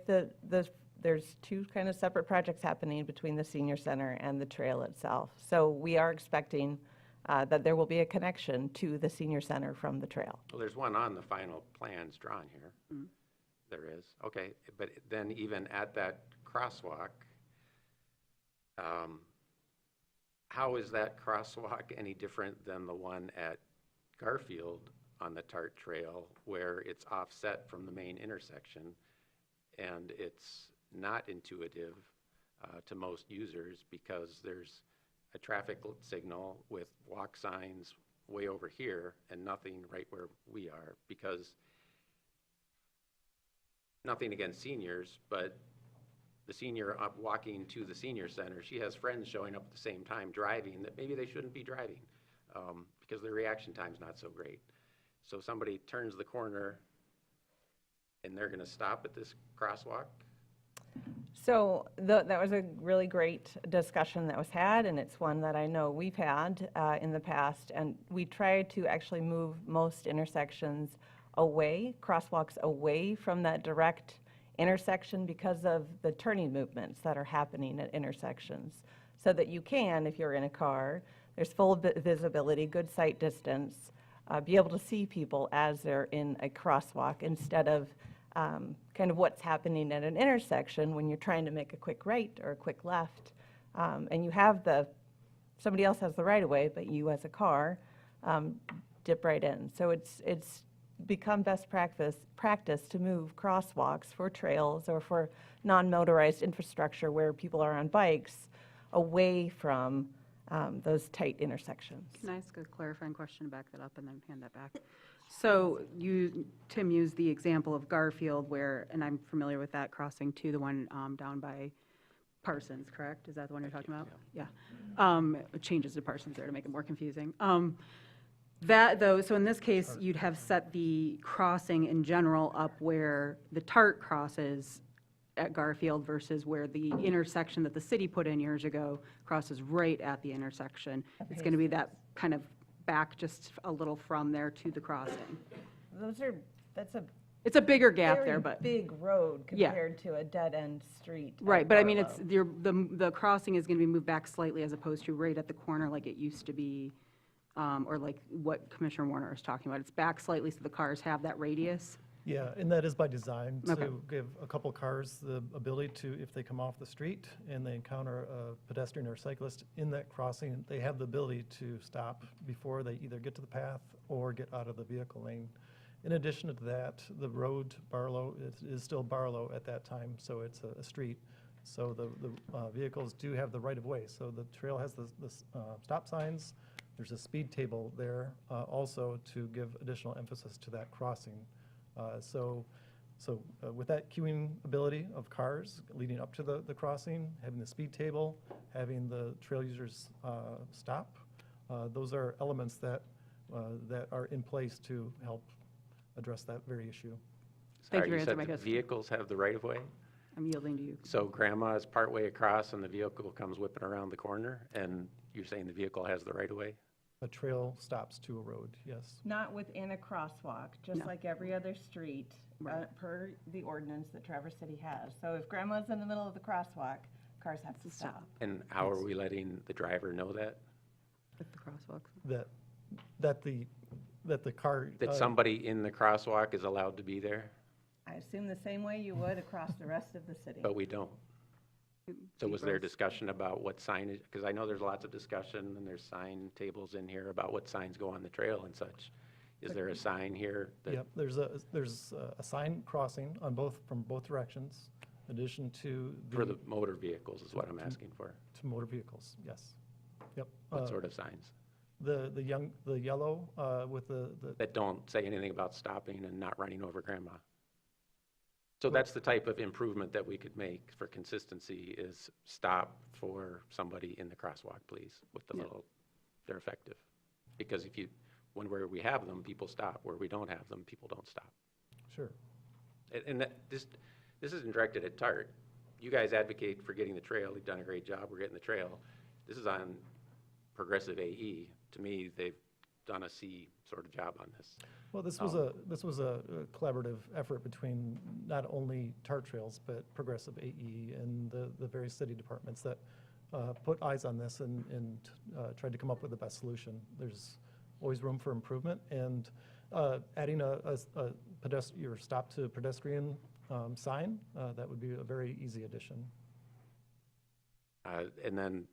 there's 2 kind of separate projects happening between the senior center and the trail itself. So we are expecting that there will be a connection to the senior center from the trail. Well, there's one on the final plans drawn here. Mm. There is, okay, but then even at that crosswalk, how is that crosswalk any different than the one at Garfield on the TART Trail, where it's offset from the main intersection, and it's not intuitive to most users because there's a traffic signal with walk signs way over here and nothing right where we are, because nothing against seniors, but the senior up walking to the senior center, she has friends showing up at the same time driving that maybe they shouldn't be driving because their reaction time's not so great. So somebody turns the corner and they're going to stop at this crosswalk. So that was a really great discussion that was had, and it's one that I know we've had in the past. And we try to actually move most intersections away, crosswalks away from that direct intersection because of the turning movements that are happening at intersections. So that you can, if you're in a car, there's full visibility, good sight distance, be able to see people as they're in a crosswalk instead of kind of what's happening at an intersection when you're trying to make a quick right or a quick left. And you have somebody else has the right of way, but you as a car dip right in. So it's become best practice to move crosswalks for trails or for non-motorized infrastructure where people are on bikes away from those tight intersections. Can I ask a clarifying question to back that up and then hand that back? So Tim used the example of Garfield where, and I'm familiar with that crossing too, the one down by Parsons, correct? Is that the one you're talking about? Yeah. It changes to Parsons there to make it more confusing. That though, so in this case, you'd have set the crossing in general up where the TART crosses at Garfield versus where the intersection that the city put in years ago crosses right at the intersection. It's going to be that kind of back just a little from there to the crossing. It's a bigger gap there, but. Big road Yeah. compared to a dead-end street. at Right, but I mean, Barlow. the crossing is going to be moved back slightly as opposed to right at the corner like it used to be, or like what Commissioner Warner is talking about. It's back slightly so the cars have that radius. Yeah, and that is by design, Okay. to give a couple cars the ability to, if they come off the street and they encounter a pedestrian or cyclist in that crossing, they have the ability to stop before they either get to the path or get out of the vehicle lane. In addition to that, the road, Barlow, is still Barlow at that time, so it's a street. So the vehicles do have the right-of-way. So the trail has the stop signs. There's a speed table there also to give additional emphasis to that crossing. So with that queuing ability of cars leading up to the crossing, having the speed table, having the trail users stop, those are elements that are in place to help address that very issue. Thank you for Sorry, answering my said the question. vehicles have the right of way? I'm yielding to you. So grandma is partway across and the vehicle comes whipping around the corner and you're saying the vehicle has the right of way? A trail stops to a road, yes. Not within a crosswalk, just No. like every other street, per the ordinance that Traverse City has. So if grandma's in the middle of the crosswalk, cars have to stop. And how are we letting the driver know that? With the crosswalks. That the car. That somebody in the crosswalk is allowed to be there, I assume the same way you would across the rest of the city. but we don't? So was there discussion about what signage, because I know there's lots of discussion and there's sign tables in here about what signs go on the trail and such. Is there a sign here? that- Yep, there's a sign crossing from both directions, in addition to For the motor vehicles is what I'm asking for. to motor vehicles, yes. Yep. What sort of signs? The yellow with the, That don't say anything about stopping and not running over grandma. So that's the type of improvement that we could make for consistency is stop for somebody in the crosswalk, please, with the little, they're effective. Because where we have them, people stop. Where we don't have them, people don't stop. sure. And this isn't directed at TART. You guys advocate for getting the trail. You've done a great job. We're getting the trail. This is on Progressive AE. To me, they've done a C sort of job on this. Well, this was a collaborative effort between not only TART Trails, but Progressive AE and the various city departments that put eyes on this and tried to come up with the best solution. There's always room for improvement, and adding a your stop to pedestrian sign, that would be a very easy addition. And then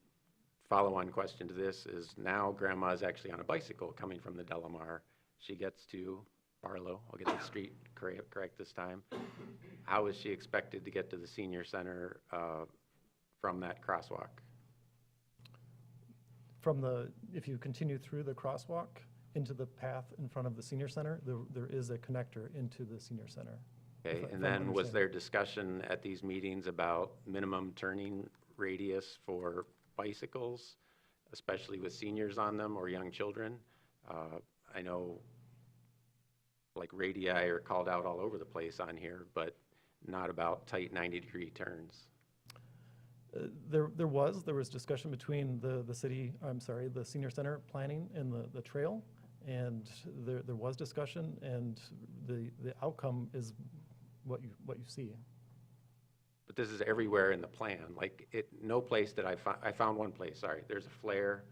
follow-on question to this is now grandma is actually on a bicycle coming from the Delamar. She gets to Barlow. I'll get the street correct this time. How is she expected to get to the senior center from that crosswalk? If you continue through the crosswalk, into the path in front of the senior center. There is a connector into the senior center. Okay, if and I'm then was understanding. there discussion at these meetings about minimum turning radius for bicycles, especially with seniors on them or young children? I know like radii are called out all over the place on here, but not about tight 90-degree turns. There was discussion between the city, I'm sorry, the senior center planning and the trail, and there was discussion, and the outcome is what you see. But this is everywhere in the plan. Like, no place that I found one place, sorry. There's a flare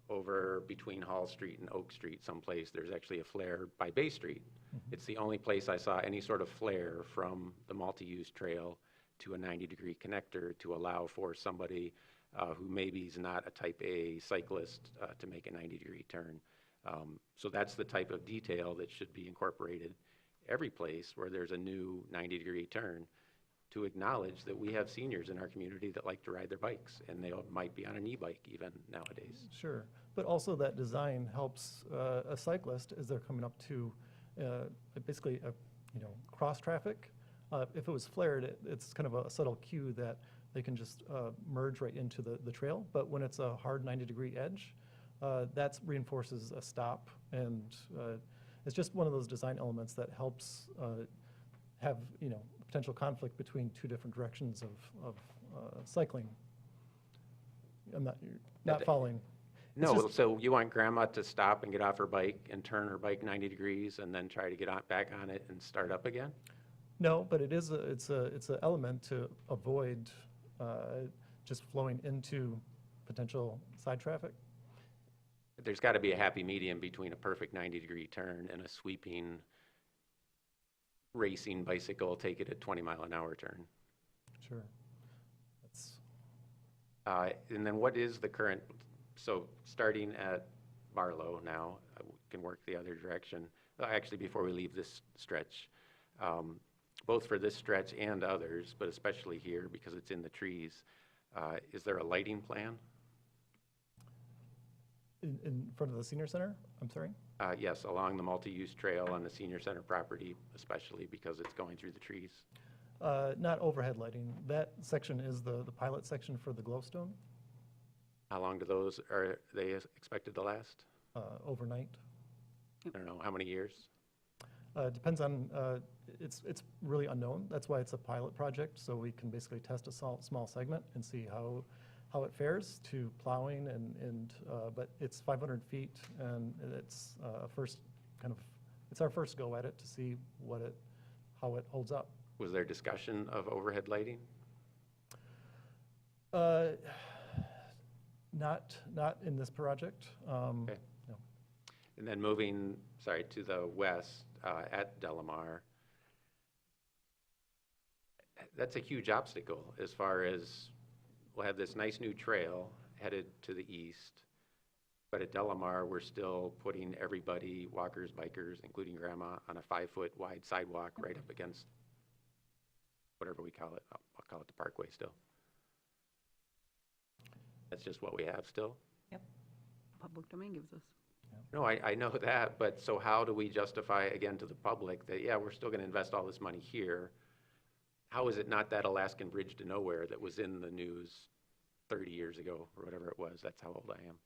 over between Hall Street and Oak Street someplace. There's actually a flare by Bay Street. It's the only place I saw any sort of flare from the multi-use trail to a 90-degree connector to allow for somebody who maybe is not a type A cyclist to make a 90-degree turn. So that's the type of detail that should be incorporated every place where there's a new 90-degree turn, to acknowledge that we have seniors in our community that like to ride their bikes, and they might be on an e-bike even nowadays. Sure, but also that design helps a cyclist as they're coming up to basically cross traffic. If it was flared, it's kind of a subtle cue that they can just merge right into the trail. But when it's a hard 90-degree edge, that reinforces a stop, and it's just one of those design elements that helps have potential conflict between two different directions of cycling. I'm not following. It's No, just- so you want grandma to stop and get off her bike and turn her bike 90 degrees and then try to get back on it and start up again? No, but it's an element to avoid just flowing into potential side traffic. There's got to be a happy medium between a perfect 90-degree turn and a sweeping racing bicycle, take it at 20-mile-an-hour turn. Sure. That's And then what is the current, so starting at Barlow now, we can work the other direction. Actually, before we leave this stretch, both for this stretch and others, but especially here because it's in the trees, is there a lighting plan? in front of the senior center, I'm sorry? Yes, along the multi-use trail on the senior center property, especially because it's going through the trees. Not overhead lighting. That section is the pilot section for the glowstone, How long are they expected to last? overnight. I don't know, how many years? Depends on, it's really unknown. That's why it's a pilot project, so we can basically test a small segment and see how it fares to plowing but it's 500 feet, and it's it's our first go at it to see how it holds up. Was there discussion of overhead lighting? Not in this project. Okay. No. And then moving, to the west at Delamar, that's a huge obstacle as far as we'll have this nice new trail headed to the east, but at Delamar, we're still putting everybody, walkers, bikers, including grandma, on a 5-foot wide sidewalk right up against whatever we call it. I'll call it the Parkway still. That's just what we have still? Public domain gives us. No, I know that, but so how do we justify again to the public that, yeah, we're still going to invest all this money here? How is it not that Alaskan Bridge to Nowhere that was in the news 30 years ago or whatever it was? That's how old I am.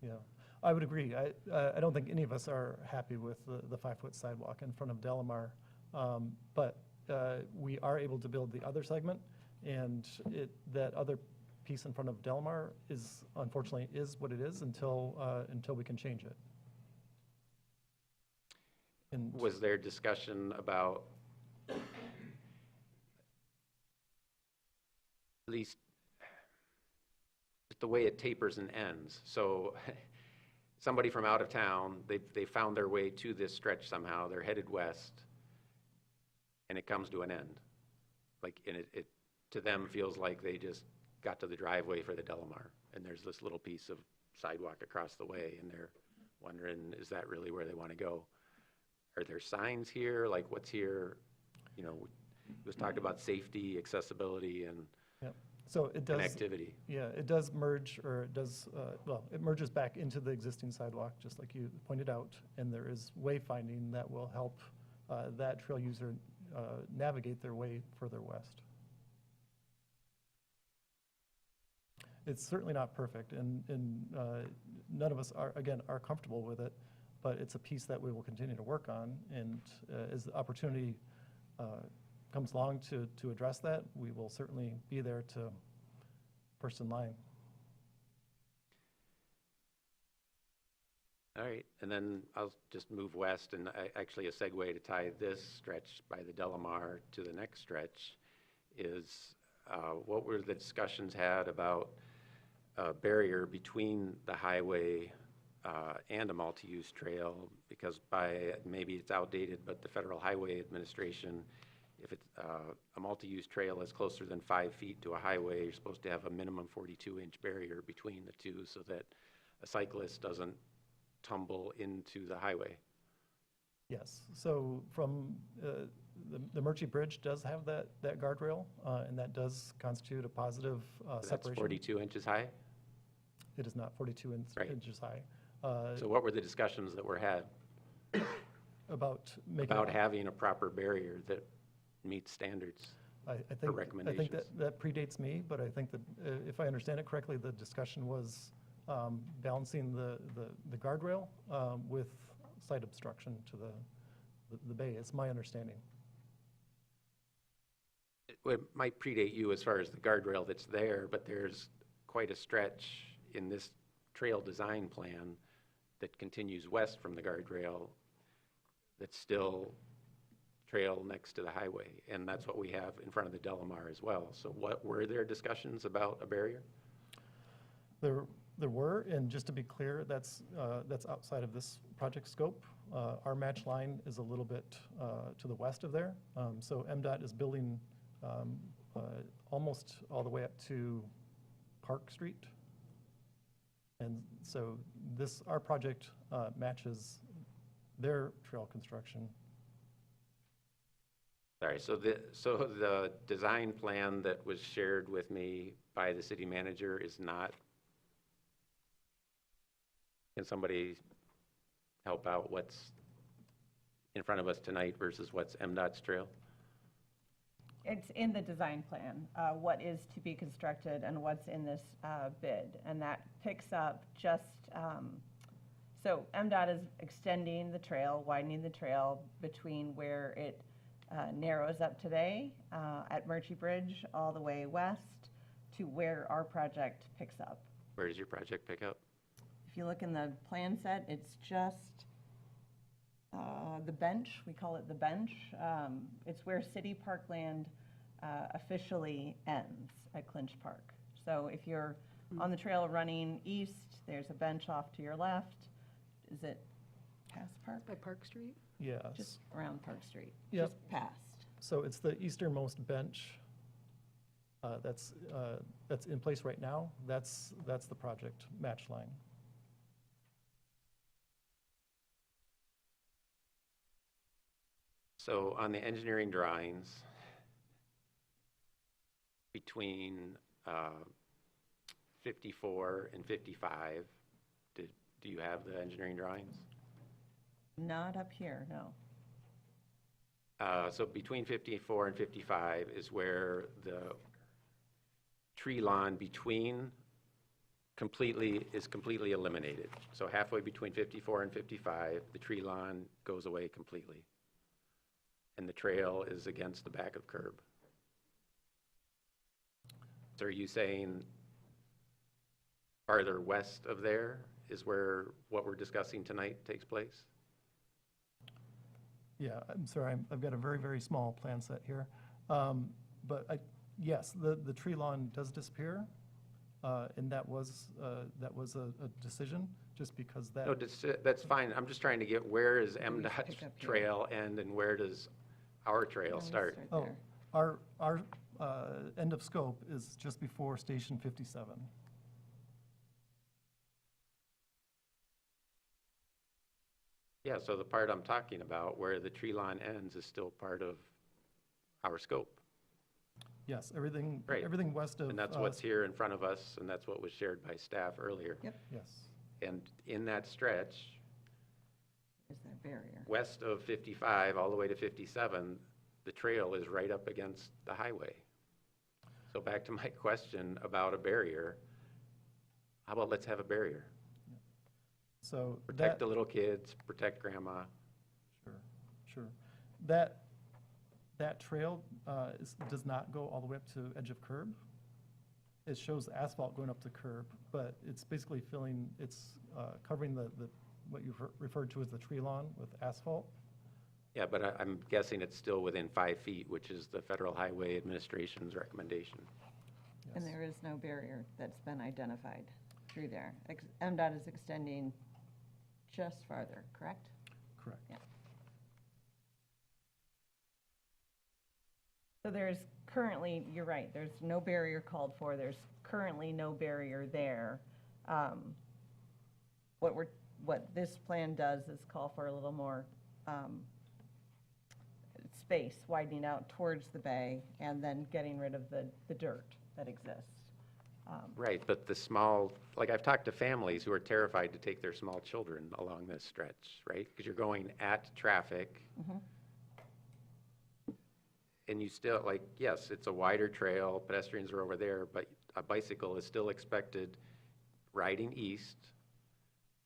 Yeah, I would agree. I don't think any of us are happy with the 5-foot sidewalk in front of Delamar. But we are able to build the other segment, and that other piece in front of Delamar is, unfortunately, is what it is until we can change it. And Was there discussion about at least the way it tapers and ends? So somebody from out of town, they found their way to this stretch somehow, they're headed west, and it comes to an end. And it to them feels like they just got to the driveway for the Delamar, and there's this little piece of sidewalk across the way, and they're wondering, is that really where they want to go? Are there signs here? Like, what's here? It was talked about safety, accessibility, and Yep. So it does. connectivity. Yeah, it does merge, or it does, well, it merges back into the existing sidewalk, just like you pointed out, and there is wayfinding that will help that trail user navigate their way further west. It's certainly not perfect, and none of us are comfortable with it, but it's a piece that we will continue to work on, and as the opportunity comes along to address that, we will certainly be there to first in line. All right, and then I'll just move west, and actually a segue to tie this stretch by the Delamar to the next stretch is what were the discussions had about a barrier between the highway and a multi-use trail, because maybe it's outdated, but the Federal Highway Administration, if it's a multi-use trail is closer than 5 feet to a highway, you're supposed to have a minimum 42-inch barrier between the two so that a cyclist doesn't tumble into the highway. Yes, so from the Murchie Bridge does have that guardrail, and that does constitute a positive That's separation. 42 inches high? It is not 42 Right. inches high. So what were the discussions that were had About making. about having a proper barrier that meets standards? I for think recommendations? that predates me, but I think that if I understand it correctly, the discussion was balancing the guardrail with site obstruction to the bay. It's my understanding. It might predate you as far as the guardrail that's there, but there's quite a stretch in this trail design plan that continues west from the guardrail that's still trail next to the highway, and that's what we have in front of the Delamar as well. So what were there discussions about a barrier? There were, and just to be clear, that's outside of this project scope. Our match line is a little bit to the west of there. So MDOT is building almost all the way up to Park Street. And so our project matches their trail construction. Sorry, so the design plan that was shared with me by the city manager is not, can somebody help out what's in front of us tonight versus what's MDOT's trail? It's in the design plan, what is to be constructed and what's in this bid. And that picks up just, so MDOT is extending the trail, widening the trail between where it narrows up today at Murchie Bridge all the way west to where our project picks up. Where does your project pick up? If you look in the plan set, it's just the bench, we call it the bench. It's where city parkland officially ends at Clinch Park. So if you're on the trail running east, there's a bench off to your left. Is it past Park? By Park Street? Yes. Just around Park Street, Yep. just past. So it's the easternmost bench that's in place right now. That's the project match line. So on the engineering drawings, between 54 and 55, do you have the engineering drawings? Not up here, no. So between 54 and 55 is where the tree lawn between is completely eliminated. So halfway between 54 and 55, the tree lawn goes away completely. And the trail is against the back of curb. So are you saying farther west of there is where what we're discussing tonight takes place? Yeah, I'm sorry, I've got a very, very small plan set here. But yes, the tree lawn does disappear, and that was a decision, just because that. No, that's fine. I'm just trying to get where is MDOT's pick up here. trail end and where does our trail start? Oh, our end of scope is just before Station 57. Yeah, so the part I'm talking about where the tree line ends is still part of our scope. Yes, everything, Right. everything west of. And that's what's here in front of us, and that's what was shared by staff earlier. Yep. Yes. And in that stretch, Is that barrier? west of 55 all the way to 57, the trail is right up against the highway. So back to my question about a barrier, how about let's have a barrier? So Protect that, the little kids, protect grandma. sure. That trail does not go all the way up to edge of curb. It shows asphalt going up to curb, but it's basically covering what you've referred to as the tree lawn with asphalt. Yeah, but I'm guessing it's still within 5 feet, which is the Federal Highway Administration's recommendation. And there is no barrier that's been identified through there. MDOT is extending just farther, correct? Correct. Yeah. So there's currently, you're right, there's no barrier called for, there's currently no barrier there. What this plan does is call for a little more space, widening out towards the bay, and then getting rid of the dirt that exists. Right, but the small, like I've talked to families who are terrified to take their small children along this stretch, right? Because you're going at traffic. And you still, like, yes, it's a wider trail, pedestrians are over there, but a bicycle is still expected riding east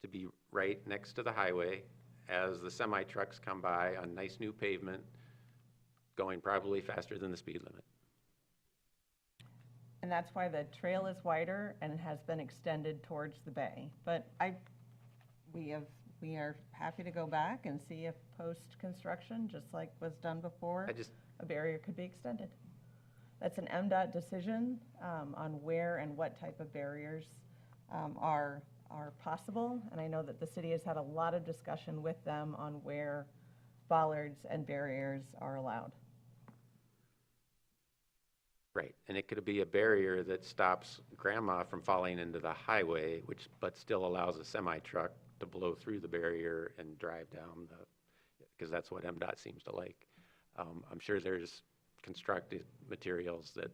to be right next to the highway as the semi-trucks come by on nice new pavement, going probably faster than the speed limit. And that's why the trail is wider and has been extended towards the bay. But we are happy to go back and see if post-construction, just like was done before, a barrier could be extended. That's an MDOT decision on where and what type of barriers are possible. And I know that the city has had a lot of discussion with them on where bollards and barriers are allowed. Right, and it could be a barrier that stops grandma from falling into the highway, but still allows a semi-truck to blow through the barrier and drive down because that's what MDOT seems to like. I'm sure there's constructed materials that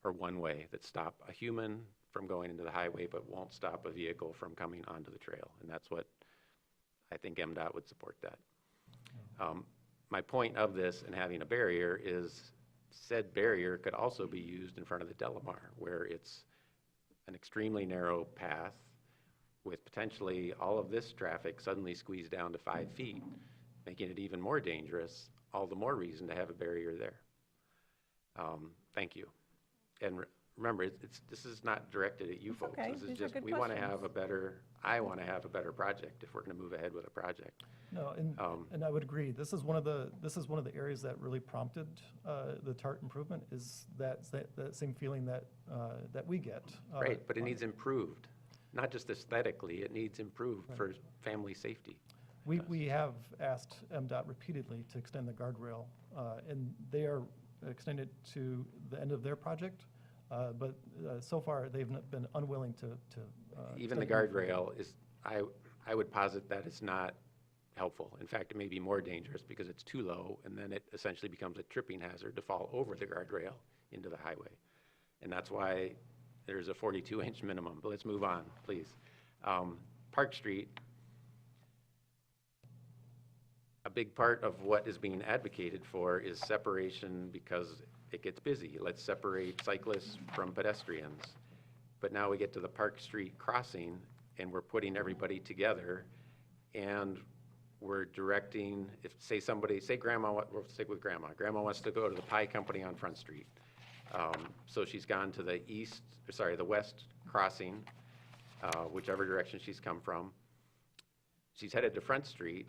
are one way that stop a human from going into the highway, but won't stop a vehicle from coming onto the trail, and that's what I think MDOT would support that. My point of this and having a barrier is said barrier could also be used in front of the Delamar, where it's an extremely narrow path with potentially all of this traffic suddenly squeezed down to 5 feet, making it even more dangerous, all the more reason to have a barrier there. Thank you. And remember, this is not directed at you It's folks. okay. This is These are just, good we want to questions. have I want to have a better project if we're going to move ahead with a project. No, and I would agree. This is one of the areas that really prompted the TART improvement is that same feeling that we get. Right, but it needs improved, not just aesthetically, it needs improved for family safety. We have asked MDOT repeatedly to extend the guardrail, and they are extended to the end of their project, but so far they've been unwilling to. Even the extend it. guardrail is, I would posit that it's not helpful. In fact, it may be more dangerous because it's too low, and then it essentially becomes a tripping hazard to fall over the guardrail into the highway. And that's why there's a 42-inch minimum. But let's move on, please. Park Street, a big part of what is being advocated for is separation because it gets busy. Let's separate cyclists from pedestrians. But now we get to the Park Street crossing, and we're putting everybody together, and we're directing, say grandma, we'll stick with grandma. Grandma wants to go to the pie company on Front Street. So she's gone to the west crossing, whichever direction she's come from. She's headed to Front Street,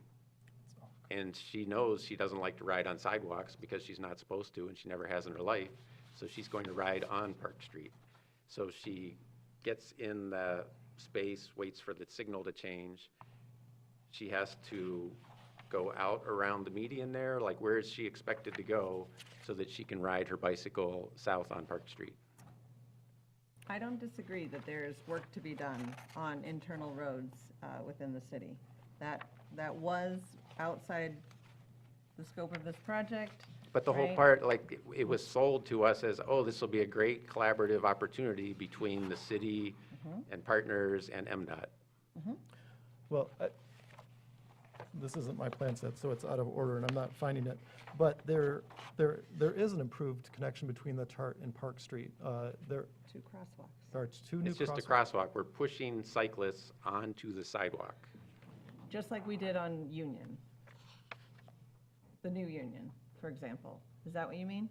and she knows she doesn't like to ride on sidewalks because she's not supposed to, and she never has in her life. So she's going to ride on Park Street. So she gets in the space, waits for the signal to change. She has to go out around the median there, like where is she expected to go so that she can ride her bicycle south on Park Street? I don't disagree that there's work to be done on internal roads within the city. That was outside the scope of this project. But the whole right? part, like, it was sold to us as, oh, this will be a great collaborative opportunity between the city and partners and MDOT. Well, this isn't my plan set, so it's out of order, and I'm not finding it. But there is an improved connection between the Tart and Park Street. There 2 crosswalks. are 2 new It's just a crosswalks. crosswalk. We're pushing cyclists onto the sidewalk. Just like we did on Union. The new Union, for example. Is that what you mean?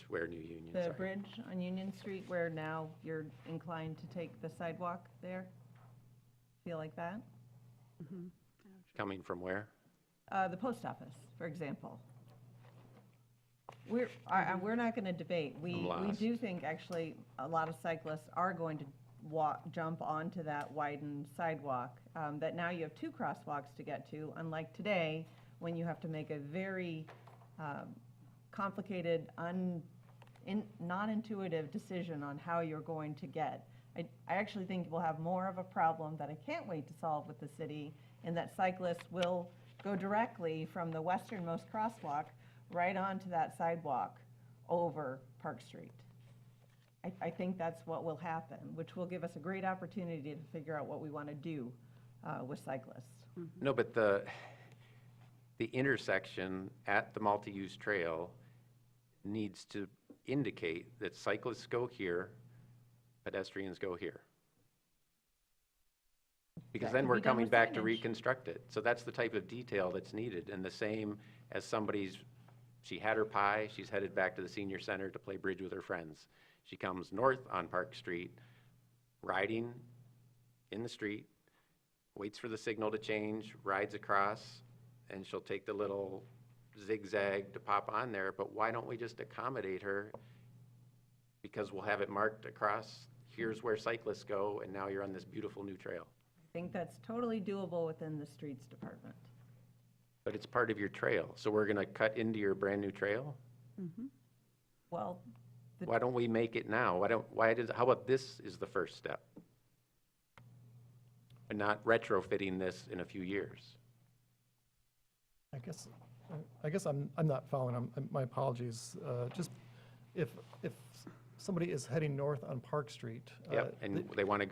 Where New Union, The sorry. bridge on Union Street where now you're inclined to take the sidewalk there? Feel like that? Coming from where? The post office, for example. We're not going to debate. We lost. do think, actually, a lot of cyclists are going to jump onto that widened sidewalk, that now you have 2 crosswalks to get to, unlike today, when you have to make a very complicated, non-intuitive decision on how you're going to get. I actually think we'll have more of a problem that I can't wait to solve with the city, in that cyclists will go directly from the westernmost crosswalk right onto that sidewalk over Park Street. I think that's what will happen, which will give us a great opportunity to figure out what we want to do with cyclists. No, but the intersection at the multi-use trail needs to indicate that cyclists go here, pedestrians go here. Because That then could we're be done coming with back to signage. reconstruct it. So that's the type of detail that's needed, and the same as she had her pie, she's headed back to the senior center to play bridge with her friends. She comes north on Park Street, riding in the street, waits for the signal to change, rides across, and she'll take the little zigzag to pop on there. But why don't we just accommodate her? Because we'll have it marked across, here's where cyclists go, and now you're on this beautiful new trail. I think that's totally doable within the streets department. But it's part of your trail, so we're gonna cut into your brand-new trail? Well, Why don't we make it now? How about this is the first step? And not retrofitting this in a few years? I guess I'm not following. My apologies. Just if somebody is heading north on Park Street. Yep, and they want to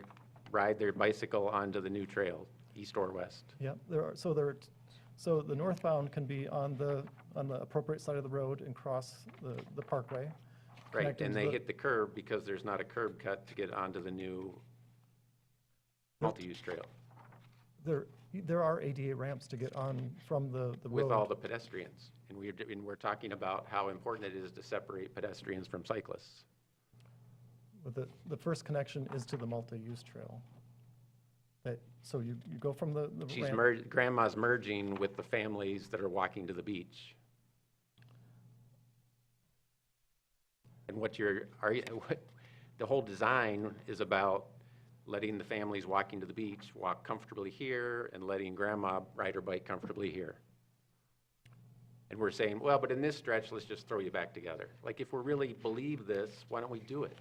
ride their bicycle onto the new trail, east or west. Yeah, so the northbound can be on the appropriate side of the road and cross the parkway. Right, connecting and to they the- hit the curb because there's not a curb cut to get onto the new multi-use trail There are ADA ramps to get on from the road. with all the pedestrians. And we're talking about how important it is to separate pedestrians from cyclists. But the first connection is to the multi-use trail. So you go from the ramp. Grandma's merging with the families that are walking to the beach. And the whole design is about letting the families walking to the beach walk comfortably here and letting grandma ride her bike comfortably here. And we're saying, well, but in this stretch, let's just throw you back together. Like, if we really believe this, why don't we do it?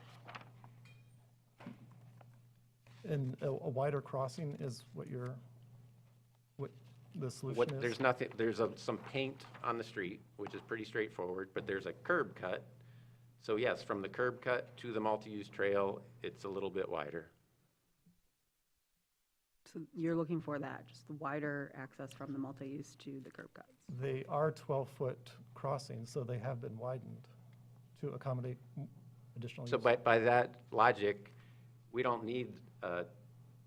And a wider crossing is what the solution is? There's nothing, some paint on the street, which is pretty straightforward, but there's a curb cut. So yes, from the curb cut to the multi-use trail, it's a little bit wider. So you're looking for that, just the wider access from the multi-use to the curb cuts. They are 12-foot crossings, so they have been widened to accommodate additional use. So by that logic, we don't need a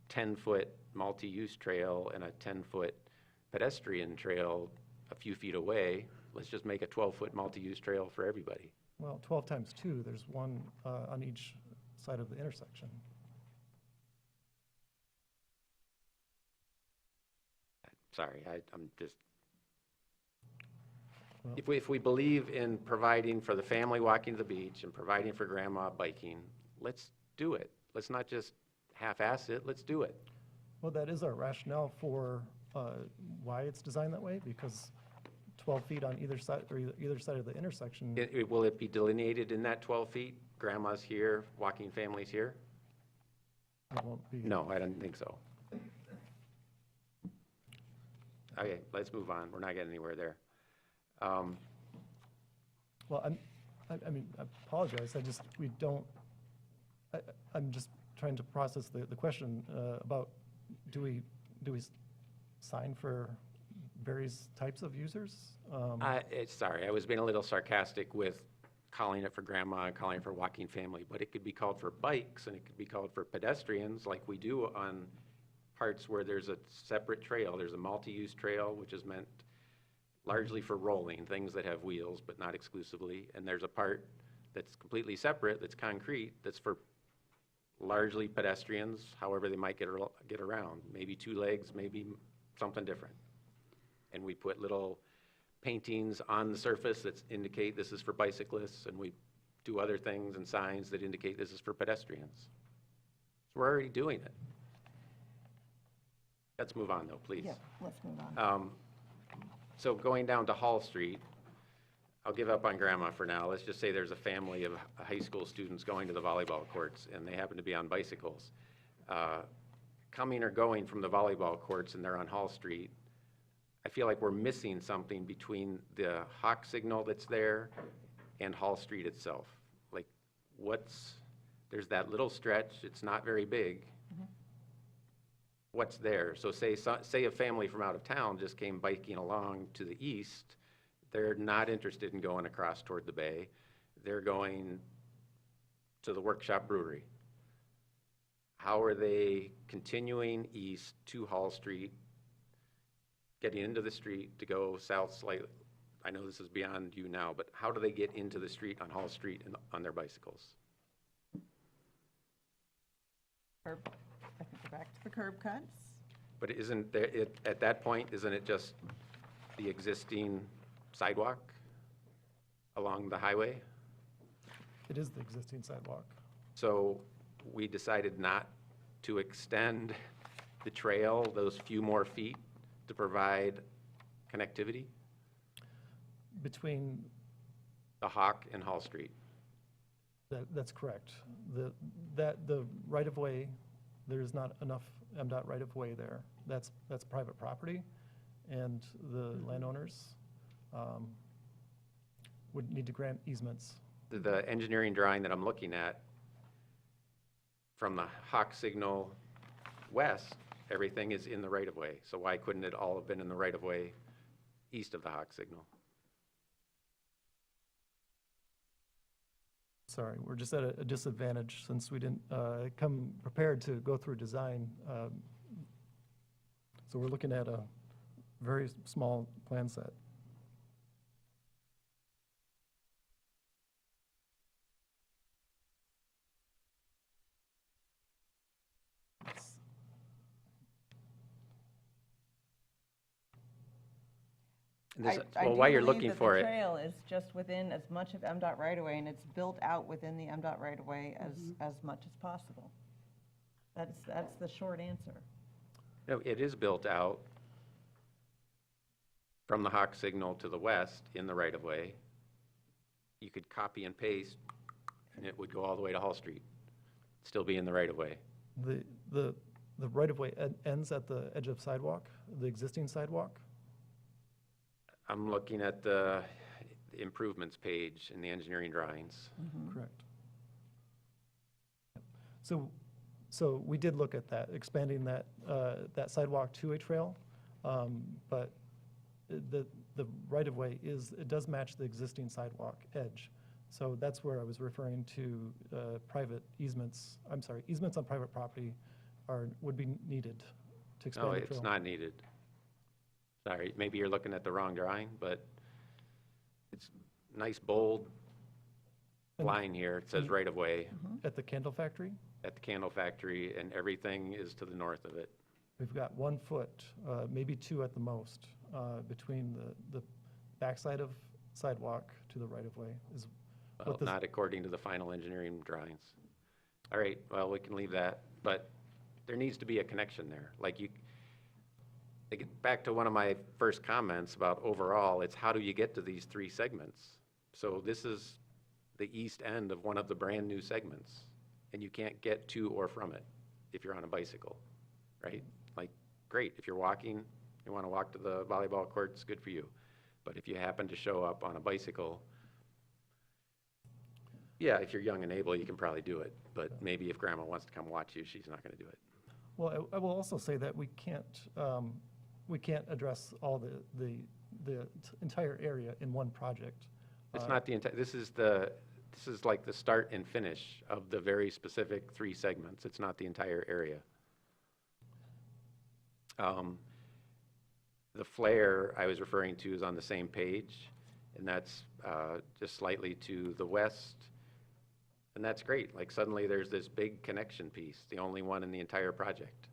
10-foot multi-use trail and a 10-foot pedestrian trail a few feet away. Let's just make a 12-foot multi-use trail for everybody. Well, 12 times 2, there's one on each side of the intersection. Sorry, I'm just, Well- if we believe in providing for the family walking to the beach and providing for grandma biking, let's do it. Let's not just half-ass it, let's do it. Well, that is our rationale for why it's designed that way, because 12 feet on either side, or either side of the intersection. Will it be delineated in that 12 feet? Grandma's here, walking families here? It won't be. No, I don't think so. Okay, let's move on. We're not getting anywhere there. Well, I mean, I apologize, we don't, I'm just trying to process the question about, do we sign for various types of users? Sorry, I was being a little sarcastic with calling it for grandma and calling it for walking family, but it could be called for bikes and it could be called for pedestrians like we do on parts where there's a separate trail. There's a multi-use trail, which is meant largely for rolling, things that have wheels, but not exclusively. And there's a part that's completely separate, that's concrete, that's for largely pedestrians, however they might get around. Maybe 2 legs, maybe something different. And we put little paintings on the surface that indicate this is for bicyclists, and we do other things and signs that indicate this is for pedestrians. So we're already doing it. Let's move on, though, please. Yeah, let's move on. So going down to Hall Street, I'll give up on grandma for now. Let's just say there's a family of high school students going to the volleyball courts, and they happen to be on bicycles. Coming or going from the volleyball courts, and they're on Hall Street, I feel like we're missing something between the hawk signal that's there and Hall Street itself. Like, there's that little stretch, it's not very big. What's there? So say a family from out of town just came biking along to the east, they're not interested in going across toward the bay. They're going to the Workshop Brewery. How are they continuing east to Hall Street, getting into the street to go south slightly? I know this is beyond you now, but how do they get into the street on Hall Street on their bicycles? I think we're back to the curb cuts. But isn't there, at that point, isn't it just the existing sidewalk along the highway? It is the existing sidewalk. So we decided not to extend the trail those few more feet to provide connectivity? Between, The Hawk and Hall Street. that's correct. The right-of-way, there's not enough MDOT right-of-way there. That's private property, and the landowners would need to grant easements. The engineering drawing that I'm looking at, from the Hawk signal west, everything is in the right-of-way. So why couldn't it all have been in the right-of-way east of the Hawk signal? Sorry, we're just at a disadvantage since we didn't come prepared to go through design. So we're looking at a very small plan set. Well, while you're looking for The it, trail is just within as much of MDOT right-of-way, and it's built out within the MDOT right-of-way as much as possible. That's the short answer. no, it is built out from the Hawk signal to the west in the right-of-way. You could copy and paste, and it would go all the way to Hall Street, still be in the right-of-way. The right-of-way ends at the edge of sidewalk, the existing sidewalk. I'm looking at the improvements page in the engineering drawings. Correct. So we did look at that, expanding that sidewalk to a trail, but the right-of-way it does match the existing sidewalk edge. So that's where I was referring to private easements, easements on private property would be needed to expand No, the trail. it's not needed. Sorry, maybe you're looking at the wrong drawing, but it's nice bold line here. It says right-of-way At the candle factory, at the candle factory, and everything is to the north of it. we've got 1 foot, maybe 2 at the most, between the backside of sidewalk to the right-of-way is Well, what this. not according to the final engineering drawings. All right, well, we can leave that, but there needs to be a connection there. Back to one of my first comments about overall, it's how do you get to these 3 segments? So this is the east end of one of the brand-new segments, and you can't get to or from it if you're on a bicycle, right? Great, if you're walking, you want to walk to the volleyball courts, good for you. But if you happen to show up on a bicycle, Yeah, if you're young and able, you can probably do it, but maybe if grandma wants to come watch you, she's not going to do it. Well, I will also say that we can't address all the entire area in one project. It's not the entire, this is like the start and finish of the very specific 3 segments. It's not the entire area. The flare I was referring to is on the same page, and that's just slightly to the west. And that's great. Like suddenly there's this big connection piece, the only one in the entire project.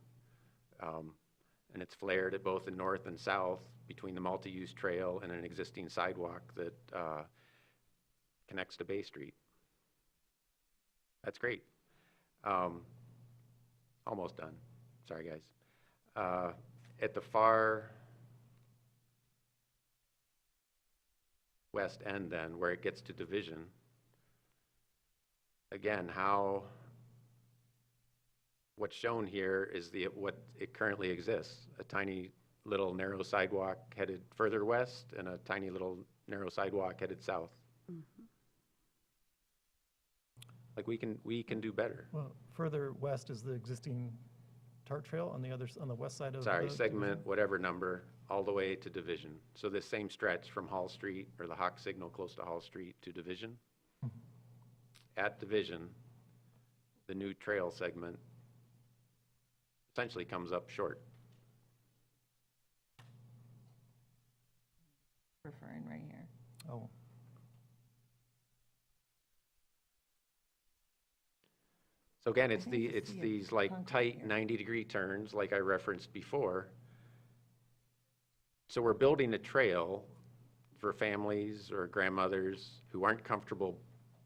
And it's flared at both the north and south between the multi-use trail and an existing sidewalk that connects to Bay Street. That's great. Almost done. Sorry, guys. At the far west end then, where it gets to Division, again, what's shown here is what it currently exists, a tiny little narrow sidewalk headed further west and a tiny little narrow sidewalk headed south. Like we can do better. Well, further west is the existing TART trail on the west side of Sorry, the segment, division? whatever number, all the way to Division. So this same stretch from Hall Street, or the Hawk Signal close to Hall Street to Division. At Division, the new trail segment essentially comes up short. Referring right here. Oh, So again, it's think it's see a these like concrete tight here. 90-degree turns like I referenced before. So we're building a trail for families or grandmothers who aren't comfortable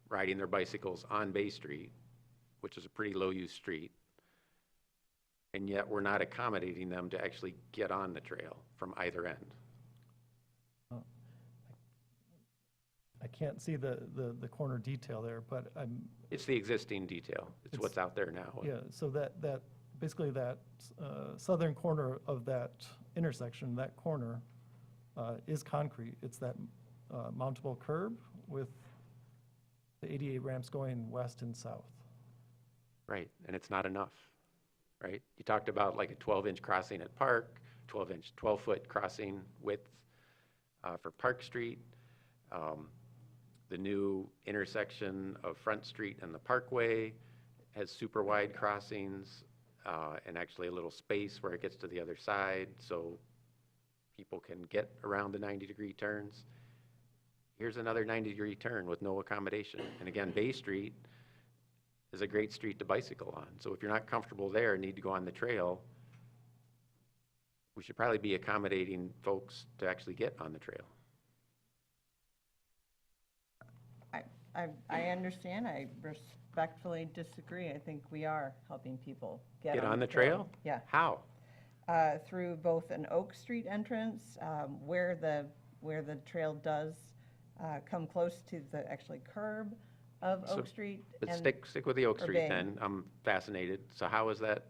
riding their bicycles on Bay Street, which is a pretty low-use street, and yet we're not accommodating them to actually get on the trail from either end. I can't see the corner detail there, but It's the existing detail. It's what's out there now. yeah, so that basically that southern corner of that intersection, that corner is concrete. It's that mountable curb with the ADA ramps going west and south. Right, and it's not enough, right? You talked about like a 12-inch crossing at Park, 12-foot crossing width for Park Street. The new intersection of Front Street and the Parkway has super wide crossings and actually a little space where it gets to the other side so people can get around the 90-degree turns. Here's another 90-degree turn with no accommodation. And again, Bay Street is a great street to bicycle on. So if you're not comfortable there and need to go on the trail, we should probably be accommodating folks to actually get on the trail. I understand. I respectfully disagree. I think we are helping people Get on the trail? Yeah. How? Through both an Oak Street entrance, where the trail does come close to the actually curb of So- Oak Street. But and- stick with the Oak or Street Bay. then. I'm fascinated. So how is that?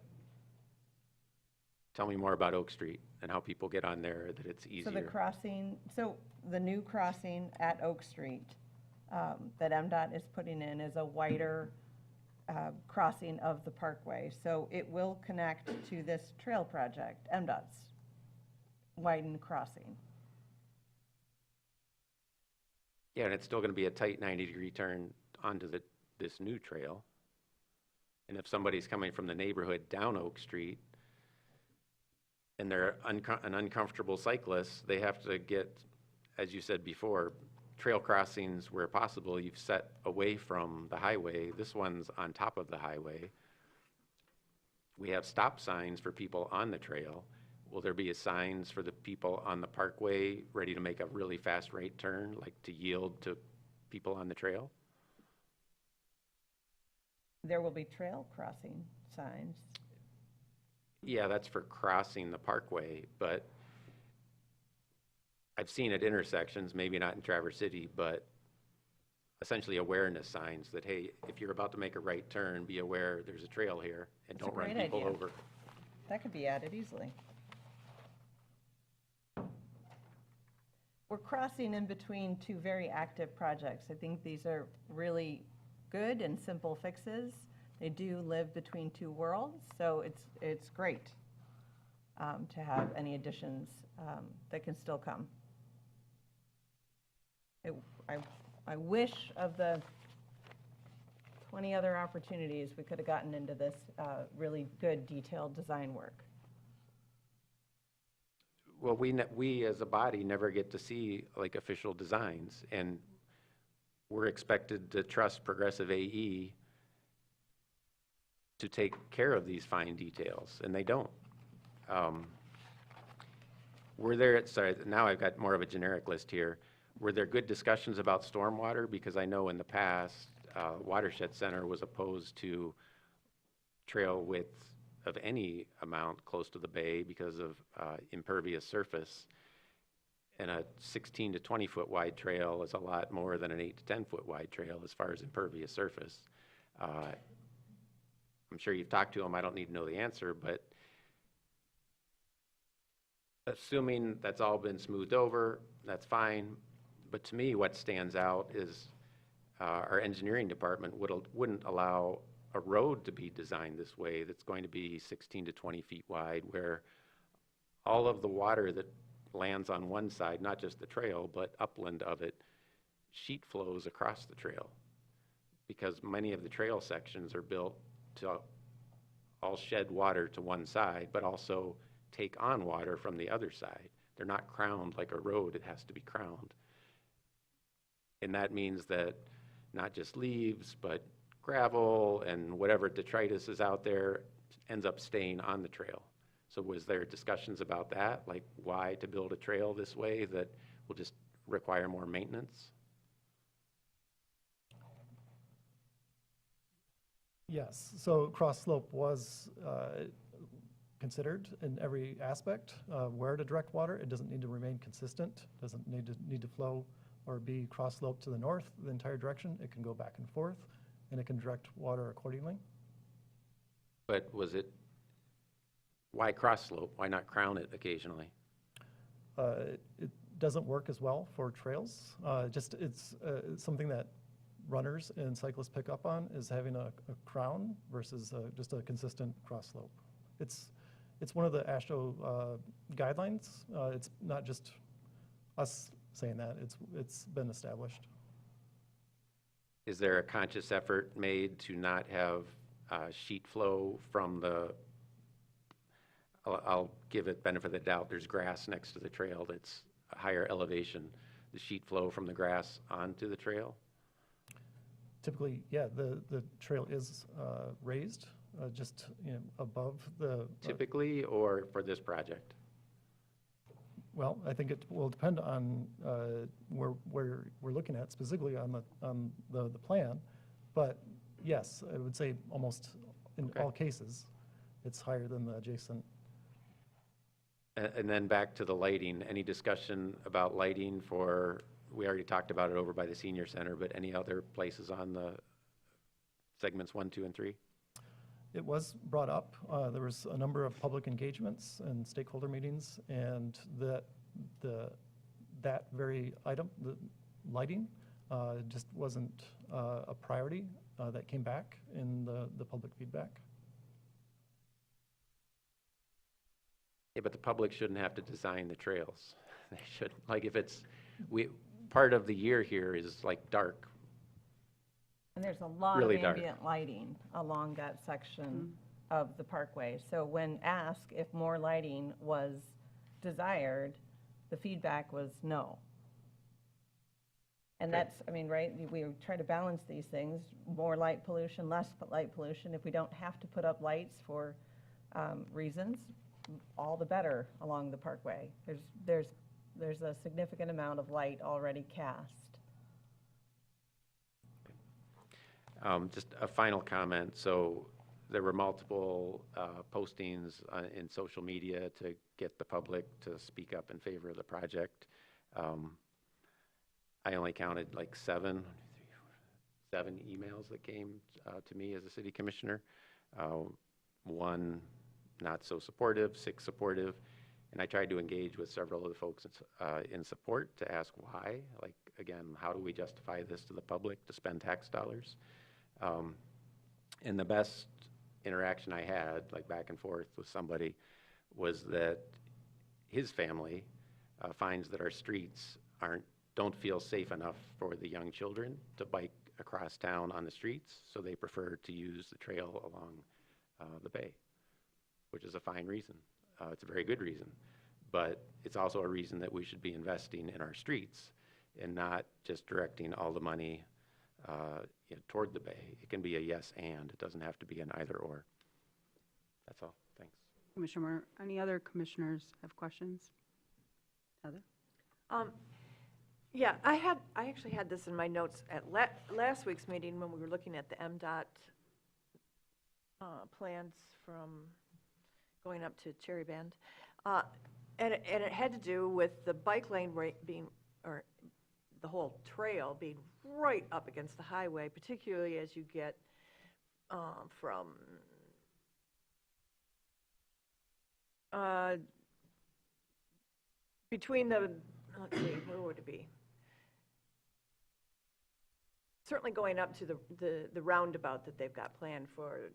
Tell me more about Oak Street and how people get on there, that it's So the easier. crossing, so the new crossing at Oak Street that MDOT is putting in is a wider crossing of the Parkway. So it will connect to this trail project, MDOT's widened crossing. Yeah, and it's still going to be a tight 90-degree turn onto this new trail. And if somebody's coming from the neighborhood down Oak Street and they're an uncomfortable cyclist, they have to get, as you said before, trail crossings where possible, you've set away from the highway. This one's on top of the highway. We have stop signs for people on the trail. Will there be signs for the people on the Parkway ready to make a really fast right turn, like to yield to people on the trail? There will be trail crossing signs. Yeah, that's for crossing the Parkway, but I've seen at intersections, maybe not in Traverse City, but essentially awareness signs that, hey, if you're about to make a right turn, be aware there's a trail here and That's a don't run great people idea. over. That could be added easily. We're crossing in between two very active projects. I think these are really good and simple fixes. They do live between two worlds, so it's great to have any additions that can still come. I wish of the 20 other opportunities we could have gotten into this really good detailed design work. Well, we as a body never get to see like official designs, and we're expected to trust Progressive AE to take care of these fine details, and they don't. Were there, sorry, now I've got more of a generic list here. Were there good discussions about stormwater? Because I know in the past, Watershed Center was opposed to trail width of any amount close to the bay because of impervious surface. And a 16 to 20 foot wide trail is a lot more than an 8 to 10 foot wide trail as far as impervious surface. I'm sure you've talked to them, I don't need to know the answer, but assuming that's all been smoothed over, that's fine. But to me, what stands out is our engineering department wouldn't allow a road to be designed this way that's going to be 16 to 20 feet wide, where all of the water that lands on one side, not just the trail, but upland of it, sheet flows across the trail. Because many of the trail sections are built to all shed water to one side, but also take on water from the other side. They're not crowned like a road, it has to be crowned. And that means that not just leaves, but gravel and whatever detritus is out there ends up staying on the trail. So was there discussions about that, like why to build a trail this way that will just require more maintenance? Yes, so cross slope was considered in every aspect. Where to direct water, it doesn't need to remain consistent, doesn't need to flow or be cross slope to the north the entire direction. It can go back and forth, and it can direct water accordingly. But was it, why cross slope? Why not crown it occasionally? It doesn't work as well for trails. It's something that runners and cyclists pick up on, is having a crown versus just a consistent cross slope. It's one of the AASHTO guidelines. It's not just us saying that, it's been established. Is there a conscious effort made to not have sheet flow from the, I'll give it benefit of the doubt, there's grass next to the trail that's a higher elevation, the sheet flow from the grass onto the trail? Typically, yeah, the trail is raised just above the. Typically, or for this project? Well, I think it will depend on where we're looking at, specifically on the plan. But yes, I would say almost in all cases, it's higher than the adjacent. And then back to the lighting, any discussion about lighting for, we already talked about it over by the senior center, but any other places on the segments 1, 2, and 3? It was brought up. There was a number of public engagements and stakeholder meetings, and that very item, the lighting, just wasn't a priority that came back in the public feedback. Yeah, but the public shouldn't have to design the trails. They should, like if it's, part of the year here is like dark. And there's a lot Really of dark. ambient lighting along that section of the parkway. So when asked if more lighting was desired, the feedback was no. And Okay. that's, I mean, right, we try to balance these things, more light pollution, less light pollution. If we don't have to put up lights for reasons, all the better along the parkway. There's a significant amount of light already cast. Just a final comment. So there were multiple postings in social media to get the public to speak up in favor of the project. I only counted like seven emails that came to me as a city commissioner. One not so supportive, 6 supportive. And I tried to engage with several of the folks in support to ask why. Like, again, how do we justify this to the public to spend tax dollars? And the best interaction I had, like back and forth with somebody, was that his family finds that our streets don't feel safe enough for the young children to bike across town on the streets, so they prefer to use the trail along the bay, which is a fine reason. It's a very good reason, but it's also a reason that we should be investing in our streets and not just directing all the money toward the bay. It can be a yes and, it doesn't have to be an either or. That's all, thanks. Commissioner Moore, any other commissioners have questions? Heather? Yeah, I actually had this in my notes at last week's meeting when we were looking at the MDOT plans from going up to Cherry Bend. And it had to do with the bike lane being, or the whole trail being right up against the highway, particularly as you get from between the, let's see, where would it be? Certainly going up to the roundabout that they've got planned for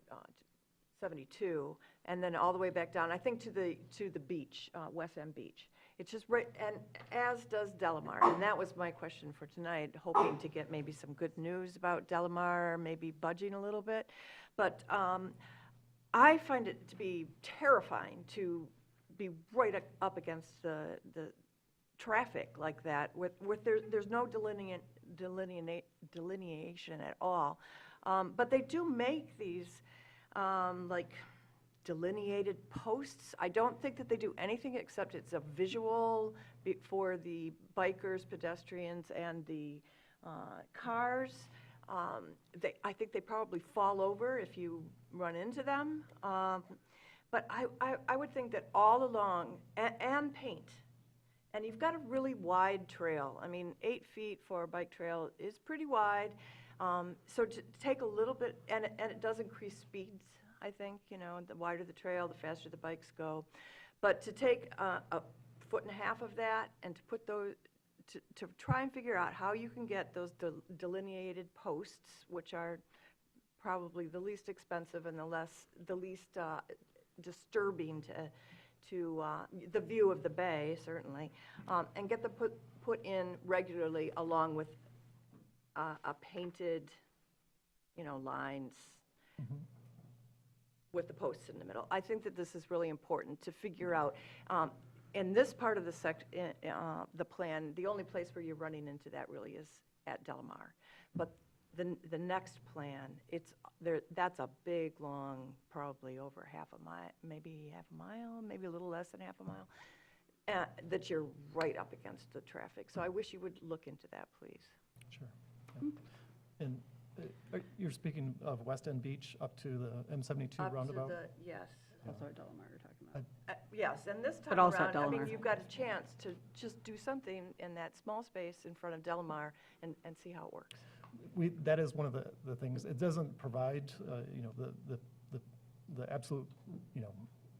72, and then all the way back down, I think to the beach, West End Beach. It's just right, and as does Delamar, and that was my question for tonight, hoping to get maybe some good news about Delamar, maybe budging a little bit. But I find it to be terrifying to be right up against the traffic like that, with there's no delineation at all. But they do make these like delineated posts. I don't think that they do anything except it's a visual for the bikers, pedestrians, and the cars. I think they probably fall over if you run into them. But I would think that all along, and paint, and you've got a really wide trail. I mean, 8 feet for a bike trail is pretty wide. So to take a little bit, and it does increase speeds, I think, the wider the trail, the faster the bikes go. But to take a foot and a half of that and to put those, to try and figure out how you can get those delineated posts, which are probably the least expensive and the least disturbing to the view of the bay, certainly, and get them put in regularly along with a painted, lines with the posts in the middle. I think that this is really important to figure out. In this part of the plan, the only place where you're running into that really is at Delamar. But the next plan, that's a big, long, probably over half a mile, maybe half a mile, maybe a little less than half a mile, that you're right up against the traffic. So I wish you would look into that, please. Sure. Yeah. And you're speaking of West End Beach up to the M72 roundabout? Yes. Also at Delamar you're talking about. Yes, and this time But also around, at I mean, Delamar. you've got a chance to just do something in that small space in front of Delamar and see how it works. That is one of the things. It doesn't provide, the absolute,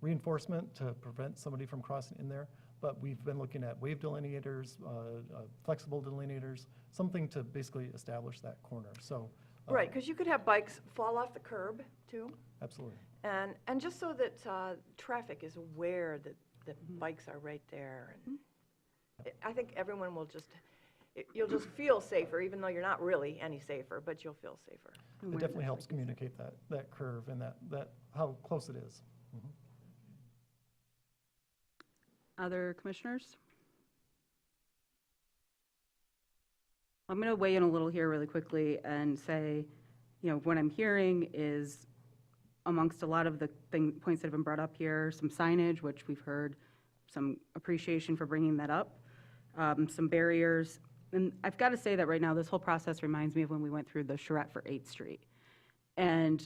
reinforcement to prevent somebody from crossing in there. But we've been looking at wave delineators, flexible delineators, something to basically establish that corner. So. Right, because you could have bikes fall off the curb, too. Absolutely. And just so that traffic is aware that bikes are right there. And I think everyone will you'll just feel safer, even though you're not really any safer, but you'll feel safer. It definitely helps communicate that curve and that how close it is. Other commissioners? I'm going to weigh in a little here really quickly and say, what I'm hearing is amongst a lot of the points that have been brought up here, some signage, which we've heard, some appreciation for bringing that up, some barriers. And I've got to say that right now, this whole process reminds me of when we went through the charrette for 8th Street. And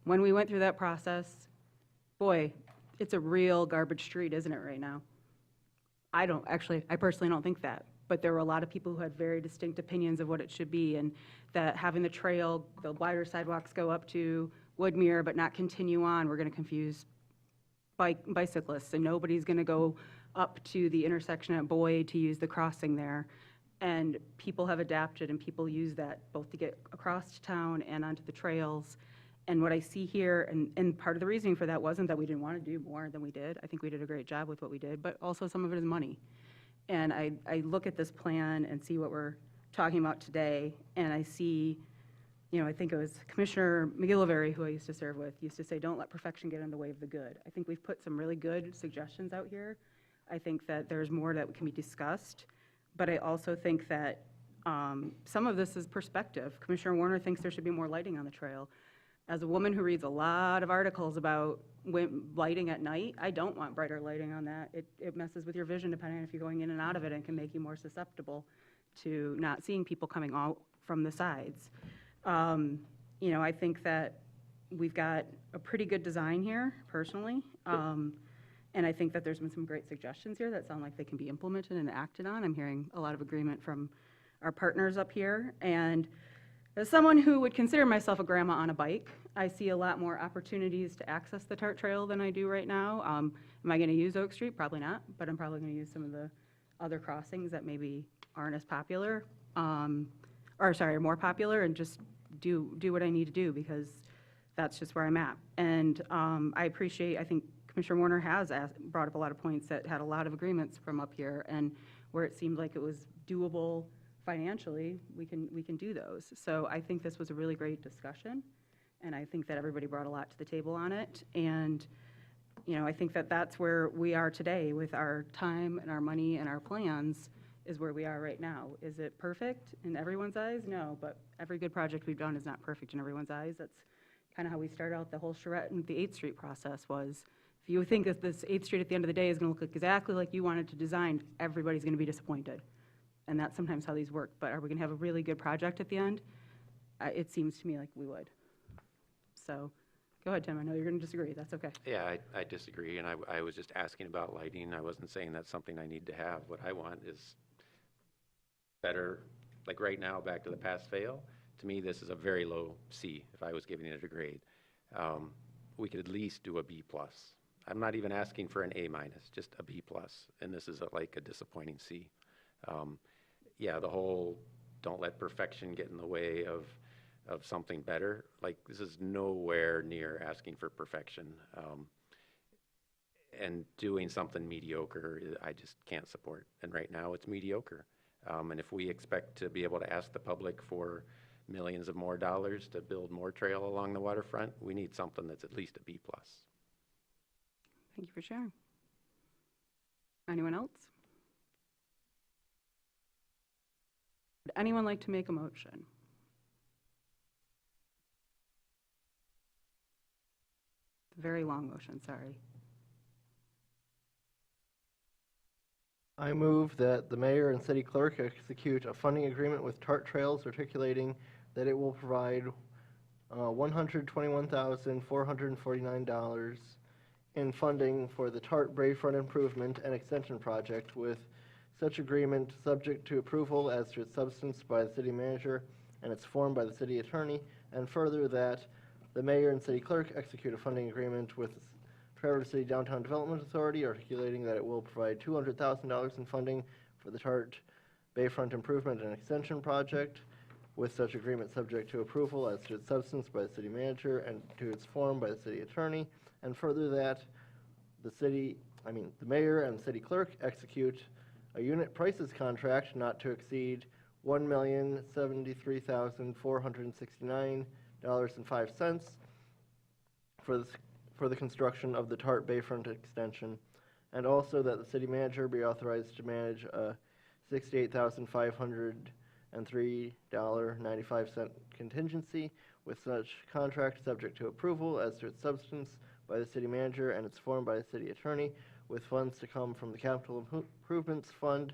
when we went through that process, boy, it's a real garbage street, isn't it, right now? I personally don't think that. But there were a lot of people who had very distinct opinions of what it should be, and that having the trail, the wider sidewalks go up to Woodmere but not continue on, we're going to confuse bicyclists, and nobody's going to go up to the intersection at Boyd to use the crossing there. And people have adapted, and people use that both to get across town and onto the trails. And what I see here, and part of the reasoning for that wasn't that we didn't want to do more than we did. I think we did a great job with what we did, but also some of it is money. And I look at this plan and see what we're talking about today, and I see, I think it was Commissioner McGillivray, who I used to serve with, used to say, don't let perfection get in the way of the good. I think we've put some really good suggestions out here. I think that there's more that can be discussed, but I also think that some of this is perspective. Commissioner Warner thinks there should be more lighting on the trail. As a woman who reads a lot of articles about lighting at night, I don't want brighter lighting on that. It messes with your vision depending on if you're going in and out of it, and can make you more susceptible to not seeing people coming out from the sides. I think that we've got a pretty good design here, personally. And I think that there's been some great suggestions here that sound like they can be implemented and acted on. I'm hearing a lot of agreement from our partners up here. And as someone who would consider myself a grandma on a bike, I see a lot more opportunities to access the TART Trail than I do right now. Am I going to use Oak Street? Probably not, but I'm probably going to use some of the other crossings that maybe aren't as popular, are more popular, and just do what I need to do, because that's just where I'm at. And I think Commissioner Warner has brought up a lot of points that had a lot of agreements from up here, and where it seemed like it was doable financially, we can do those. So I think this was a really great discussion, and I think that everybody brought a lot to the table on it. And I think that that's where we are today with our time and our money and our plans, is where we are right now. Is it perfect in everyone's eyes? No, but every good project we've done is not perfect in everyone's eyes. That's kind of how we started out the whole charrette and the 8th Street process was, if you think that this 8th Street at the end of the day is going to look exactly like you wanted to design, everybody's going to be disappointed. And that's sometimes how these work. But are we going to have a really good project at the end? It seems to me like we would. So go ahead, Tim. I know you're going to disagree. That's okay. Yeah, I disagree, and I was just asking about lighting. I wasn't saying that's something I need to have. What I want is better, like right now, back to the pass-fail. To me, this is a very low C, if I was giving it a grade. We could at least do a B+. I'm not even asking for an A-, just a B+, and this is like a disappointing C. Yeah, the whole don't let perfection get in the way of something better. Like, this is nowhere near asking for perfection. And doing something mediocre, I just can't support. And right now, it's mediocre. And if we expect to be able to ask the public for millions of more dollars to build more trail along the waterfront, we need something that's at least a B+. Thank you for sharing. Anyone else? Would anyone like to make a motion? Very long motion, sorry. I move that the mayor and city clerk execute a funding agreement with TART Trails articulating that it will provide $121,449 in funding for the TART Bayfront Improvement and Extension Project, with such agreement subject to approval as to its substance by the city manager and its form by the city attorney, and further that the mayor and city clerk execute a funding agreement with Traverse City Downtown Development Authority articulating that it will provide $200,000 in funding for the TART Bayfront Improvement and Extension Project, with such agreement subject to approval as to its substance by the city manager and to its form by the city attorney, and further that the mayor and the city clerk execute a unit prices contract not to exceed $1,073,469.05 for the construction of the TART Bayfront extension, and also that the city manager be authorized to manage a $68,503.95 contingency, with such contract subject to approval as to its substance by the city manager and its form by the city attorney, with funds to come from the Capital Improvements Fund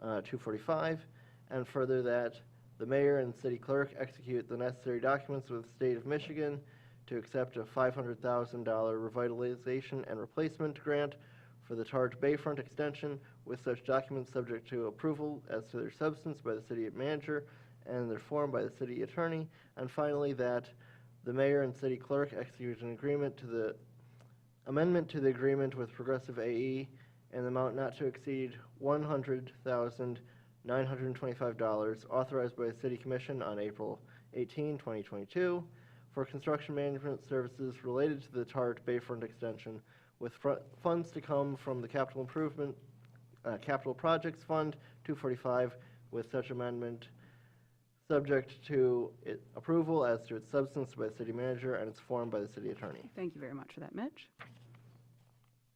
245, and further that the mayor and city clerk execute the necessary documents with the state of Michigan to accept a $500,000 revitalization and replacement grant for the TART Bayfront extension, with such documents subject to approval as to their substance by the city manager and their form by the city attorney, and finally that the mayor and city clerk execute an agreement to the amendment to the agreement with Progressive AE in the amount not to exceed $100,000 $925 authorized by the City Commission on April 18, 2022 for construction management services related to the TART Bayfront Extension, with funds to come from the Capital Projects Fund 245, with such amendment subject to approval as to its substance by the city manager and its form by the city attorney. Thank you very much for that, Mitch.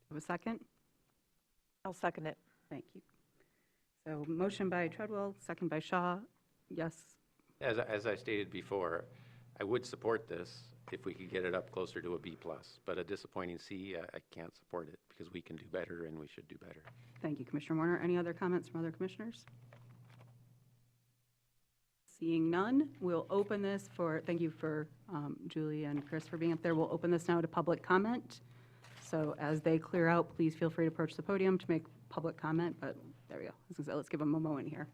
Have a second? I'll second it. Thank you. So motion by Treadwell, second by Shaw. Yes. As I stated before, I would support this if we could get it up closer to a B+, but a disappointing C, I can't support it because we can do better and we should do better. Thank you, Commissioner Warner. Any other comments from other commissioners? Seeing none, we'll open this for, thank you for Julie and Chris for being up there. We'll open this now to public comment. So as they clear out, please feel free to approach the podium to make public comment, but there we go. Let's give them a moment here.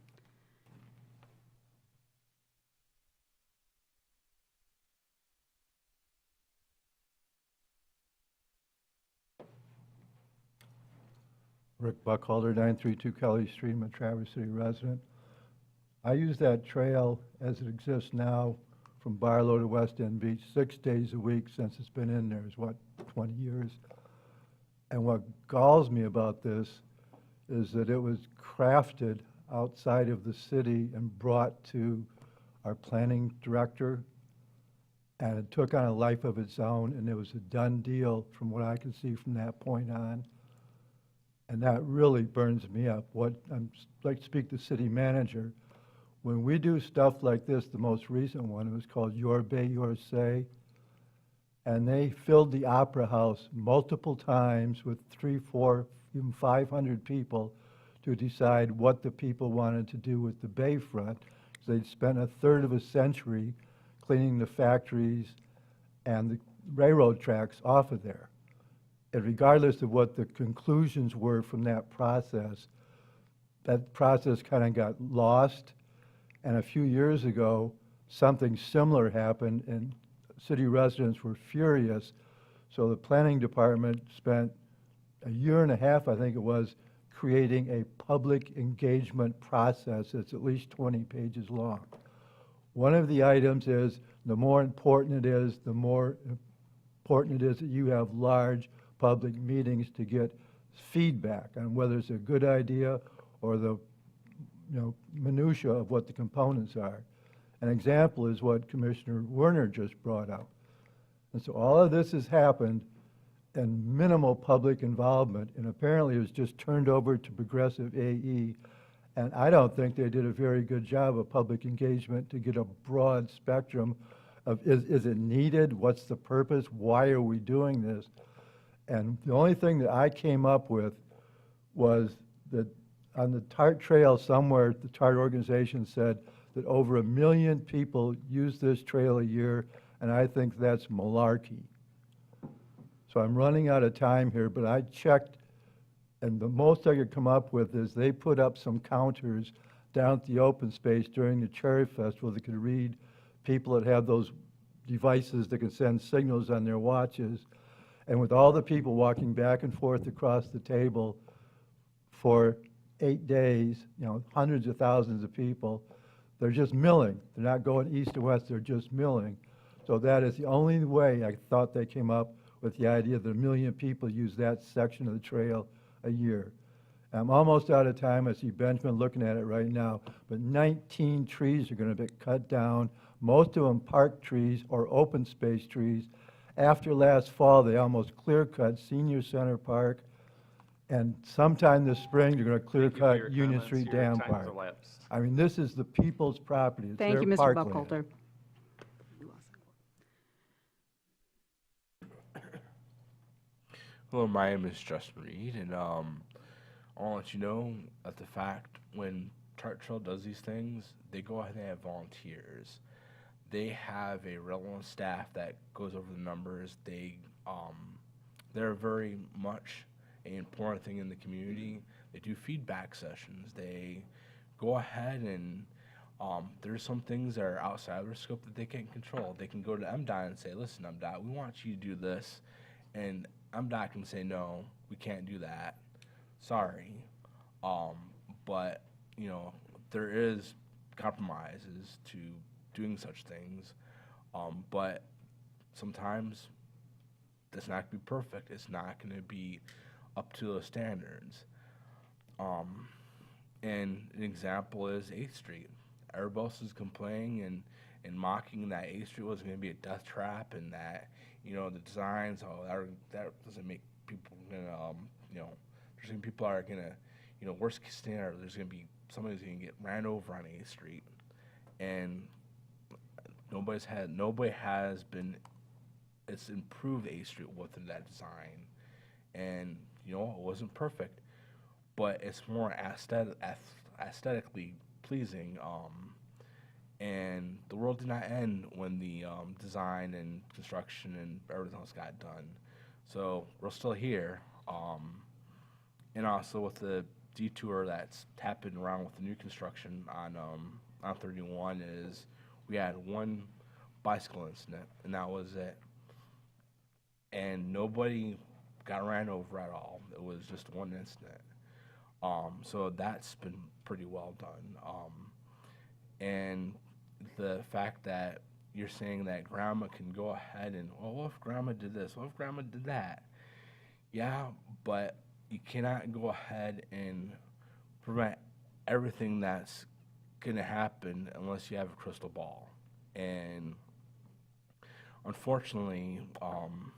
Rick Buckholder, 932 Kelly Street. I'm a Traverse City resident. I use that trail as it exists now from Barlow to West End Beach 6 days a week since it's been in there, 20 years. And what galls me about this is that it was crafted outside of the city and brought to our planning director, and it took on a life of its own, and it was a done deal from what I can see from that point on. And that really burns me up. I'd like to speak to the city manager. When we do stuff like this, the most recent one was called Your Bay, Your Say, and they filled the Opera House multiple times with 300, 400, even 500 people to decide what the people wanted to do with the bayfront. They'd spent a third of a century cleaning the factories and the railroad tracks off of there. And regardless of what the conclusions were from that process kind of got lost. And a few years ago, something similar happened, and city residents were furious. So the planning department spent a year and a half, I think it was, creating a public engagement process that's at least 20 pages long. One of the items is the more important it is, the more important it is that you have large public meetings to get feedback on whether it's a good idea or the minutia of what the components are. An example is what Commissioner Werner just brought up. And so all of this has happened and minimal public involvement, and apparently it was just turned over to Progressive AE, and I don't think they did a very good job of public engagement to get a broad spectrum of is it needed, what's the purpose, why are we doing this? And the only thing that I came up with was that on the TART trail somewhere, the TART organization said that over 1 million people use this trail a year, and I think that's malarkey. So I'm running out of time here, but I checked, and the most I could come up with is they put up some counters down at the open space during the Cherry Festival that could read people that have those devices that can send signals on their watches. And with all the people walking back and forth across the table for 8 days, hundreds of thousands of people, they're just milling. They're not going east to west, they're just milling. So that is the only way I thought they came up with the idea that 1 million people use that section of the trail a year. I'm almost out of time. I see Benjamin looking at it right now, but 19 trees are going to be cut down, most of them park trees or open space trees. After last fall, they almost clear-cut Senior Center Park, and sometime this spring, they're going to clear-cut Union Street Dam Park. I mean, this is the people's property. It's Thank their you, Mr. parkland. Buckholder. Hello, my name is Justin Reed, and I want to let you know that the fact when TART Trail does these things, they go ahead and have volunteers. They have a relevant staff that goes over the numbers. They're very much an important thing in the community. They do feedback sessions. They go ahead and there's some things that are outside of their scope that they can't control. They can go to MDOT and say, listen, MDOT, we want you to do this. And MDOT can say, no, we can't do that. Sorry. But, there is compromises to doing such things, but sometimes it's not going to be perfect. It's not going to be up to the standards. And an example is 8th Street. Everybody else is complaining and mocking that 8th Street was going to be a death trap, and that, the designs, that doesn't make people going to, there's going to be people that are going to, worst case scenario, there's going to be somebody's going to get ran over on 8th Street. And nobody has been, it's improved 8th Street with that design. And, it wasn't perfect, but it's more aesthetically pleasing. And the world did not end when the design and construction and everything else got done. So we're still here. And also with the detour that's happened around with the new construction on 31 is we had one bicycle incident, and that was it. And nobody got ran over at all. It was just one incident. So that's been pretty well done. And the fact that you're saying that grandma can go ahead and, well, what if grandma did this? What if grandma did that? Yeah, but you cannot go ahead and prevent everything that's going to happen unless you have a crystal ball. And unfortunately, on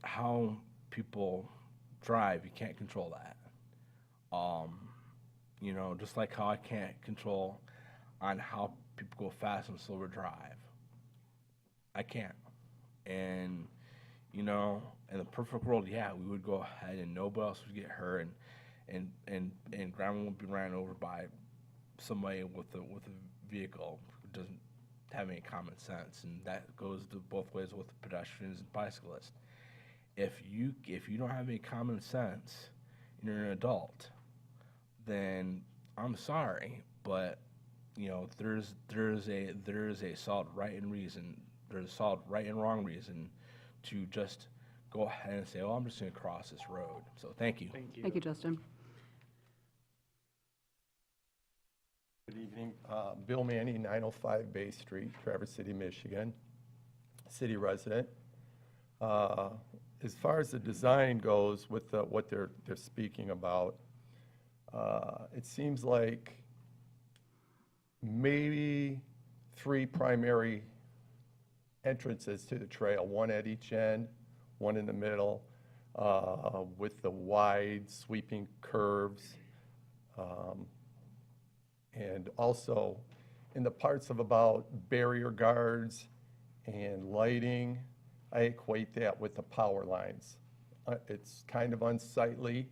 how people drive, you can't control that. Just like how I can't control on how people go fast and slow or drive. I can't. And, in the perfect world, yeah, we would go ahead and nobody else would get hurt, and grandma won't be ran over by somebody with a vehicle who doesn't have any common sense. And that goes to both ways with pedestrians and bicyclists. If you don't have any common sense and you're an adult, then I'm sorry, but there's a solid right and reason. There's a solid right and wrong reason to just go ahead and say, "Oh, I'm just going to cross this road." So thank you. Thank you, Justin. Good evening. Bill Manny, 905 Bay Street, Traverse City, Michigan, city resident. As far as the design goes with what they're speaking about, it seems like maybe 3 primary entrances to the trail, one at each end, one in the middle, with the wide sweeping curves. And also in the parts of about barrier guards and lighting, I equate that with the power lines. It's kind of unsightly.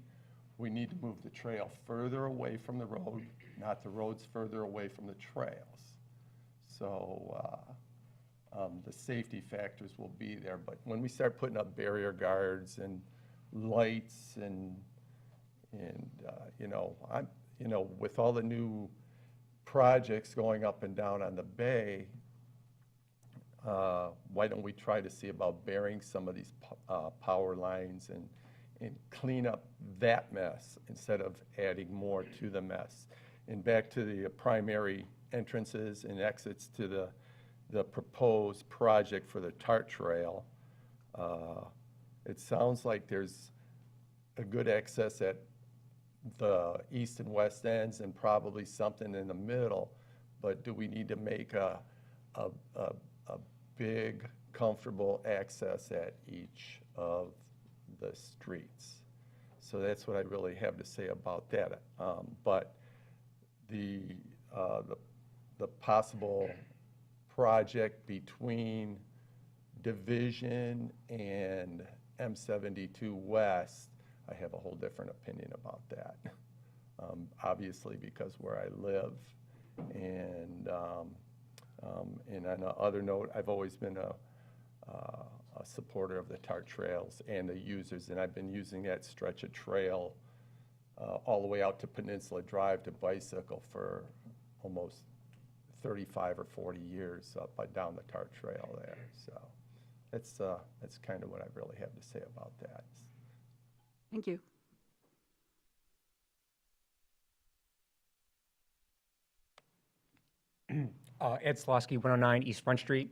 We need to move the trail further away from the road, not the roads further away from the trails. So the safety factors will be there. But when we start putting up barrier guards and lights and with all the new projects going up and down on the bay, why don't we try to see about burying some of these power lines and clean up that mess instead of adding more to the mess. And back to the primary entrances and exits to the proposed project for the TART Trail, it sounds like there's a good access at the east and west ends and probably something in the middle, but do we need to make a big, comfortable access at each of the streets? So that's what I really have to say about that. But the possible project between Division and M72 West, I have a whole different opinion about that. Obviously, because where I live, and on another note, I've always been a supporter of the TART trails and the users, and I've been using that stretch of trail all the way out to Peninsula Drive to bicycle for almost 35 or 40 years up down the TART trail there. So that's kind of what I really have to say about that. Thank you. Ed Slosky, 109 East Front Street.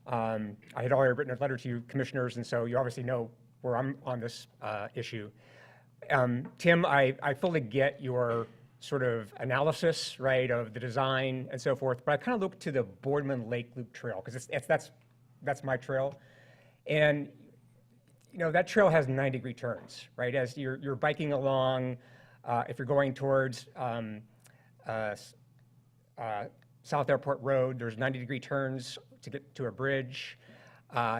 I had already written a letter to you commissioners, and so you obviously know where I'm on this issue. Tim, I fully get your sort of analysis, right, of the design and so forth, but I kind of look to the Boardman Lake Loop Trail, because that's my trail. And, you know, that trail has 90-degree turns, right? As you're biking along, if you're going towards South Airport Road, there's 90-degree turns to get to a bridge.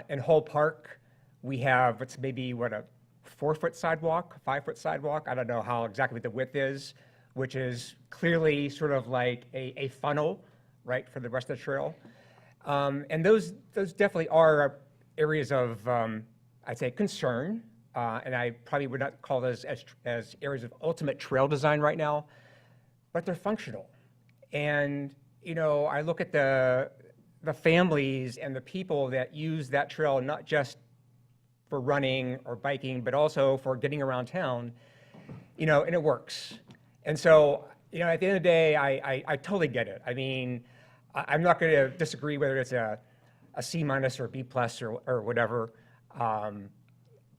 In Hull Park, we have what's maybe, a 4-foot sidewalk, 5-foot sidewalk? I don't know how exactly the width is, which is clearly sort of like a funnel, right, for the rest of the trail. And those definitely are areas of, I'd say, concern. And I probably would not call those as areas of ultimate trail design right now, but they're functional. And, you know, I look at the families and the people that use that trail, not just for running or biking, but also for getting around town, you know, and it works. And so, you know, at the end of the day, I totally get it. I mean, I'm not going to disagree whether it's a C- or B+ or whatever,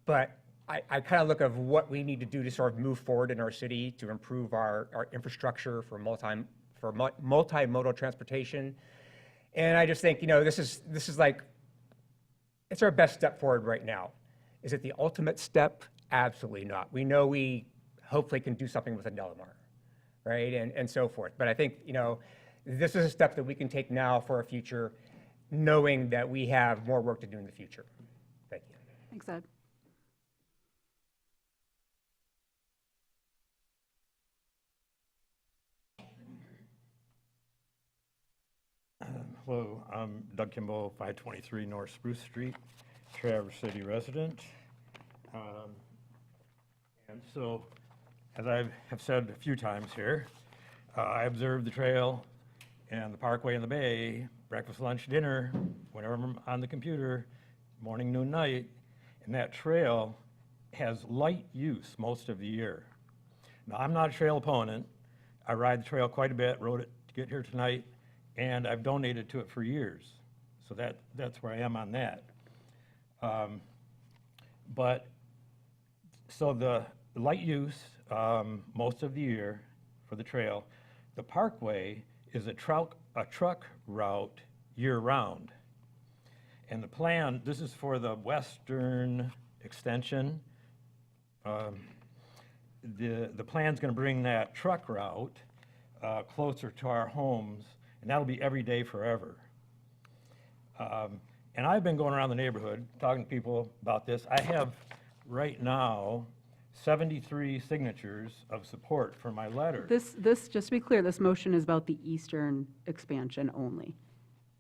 but I kind of look at what we need to do to sort of move forward in our city to improve our infrastructure for multimodal transportation. And I just think, you know, this is like, it's our best step forward right now. Is it the ultimate step? Absolutely not. We know we hopefully can do something with the Delamar, right, and so forth. But I think, you know, this is a step that we can take now for our future, knowing that we have more work to do in the future. Thank you. Thanks, Ed. Hello, I'm Doug Kimball, 523 North Spruce Street, Traverse City resident. And so, as I have said a few times here, I observe the trail and the parkway and the bay, breakfast, lunch, dinner, whenever I'm on the computer, morning, noon, night, and that trail has light use most of the year. Now, I'm not a trail opponent. I ride the trail quite a bit, rode it to get here tonight, and I've donated to it for years. So that's where I am on that. So the light use most of the year for the trail. The parkway is a truck route year-round. And the plan, this is for the western extension. The plan's going to bring that truck route closer to our homes, and that'll be every day forever. And I've been going around the neighborhood talking to people about this. I have right now 73 signatures of support for my letter. This, just to be clear, this motion is about the eastern expansion only.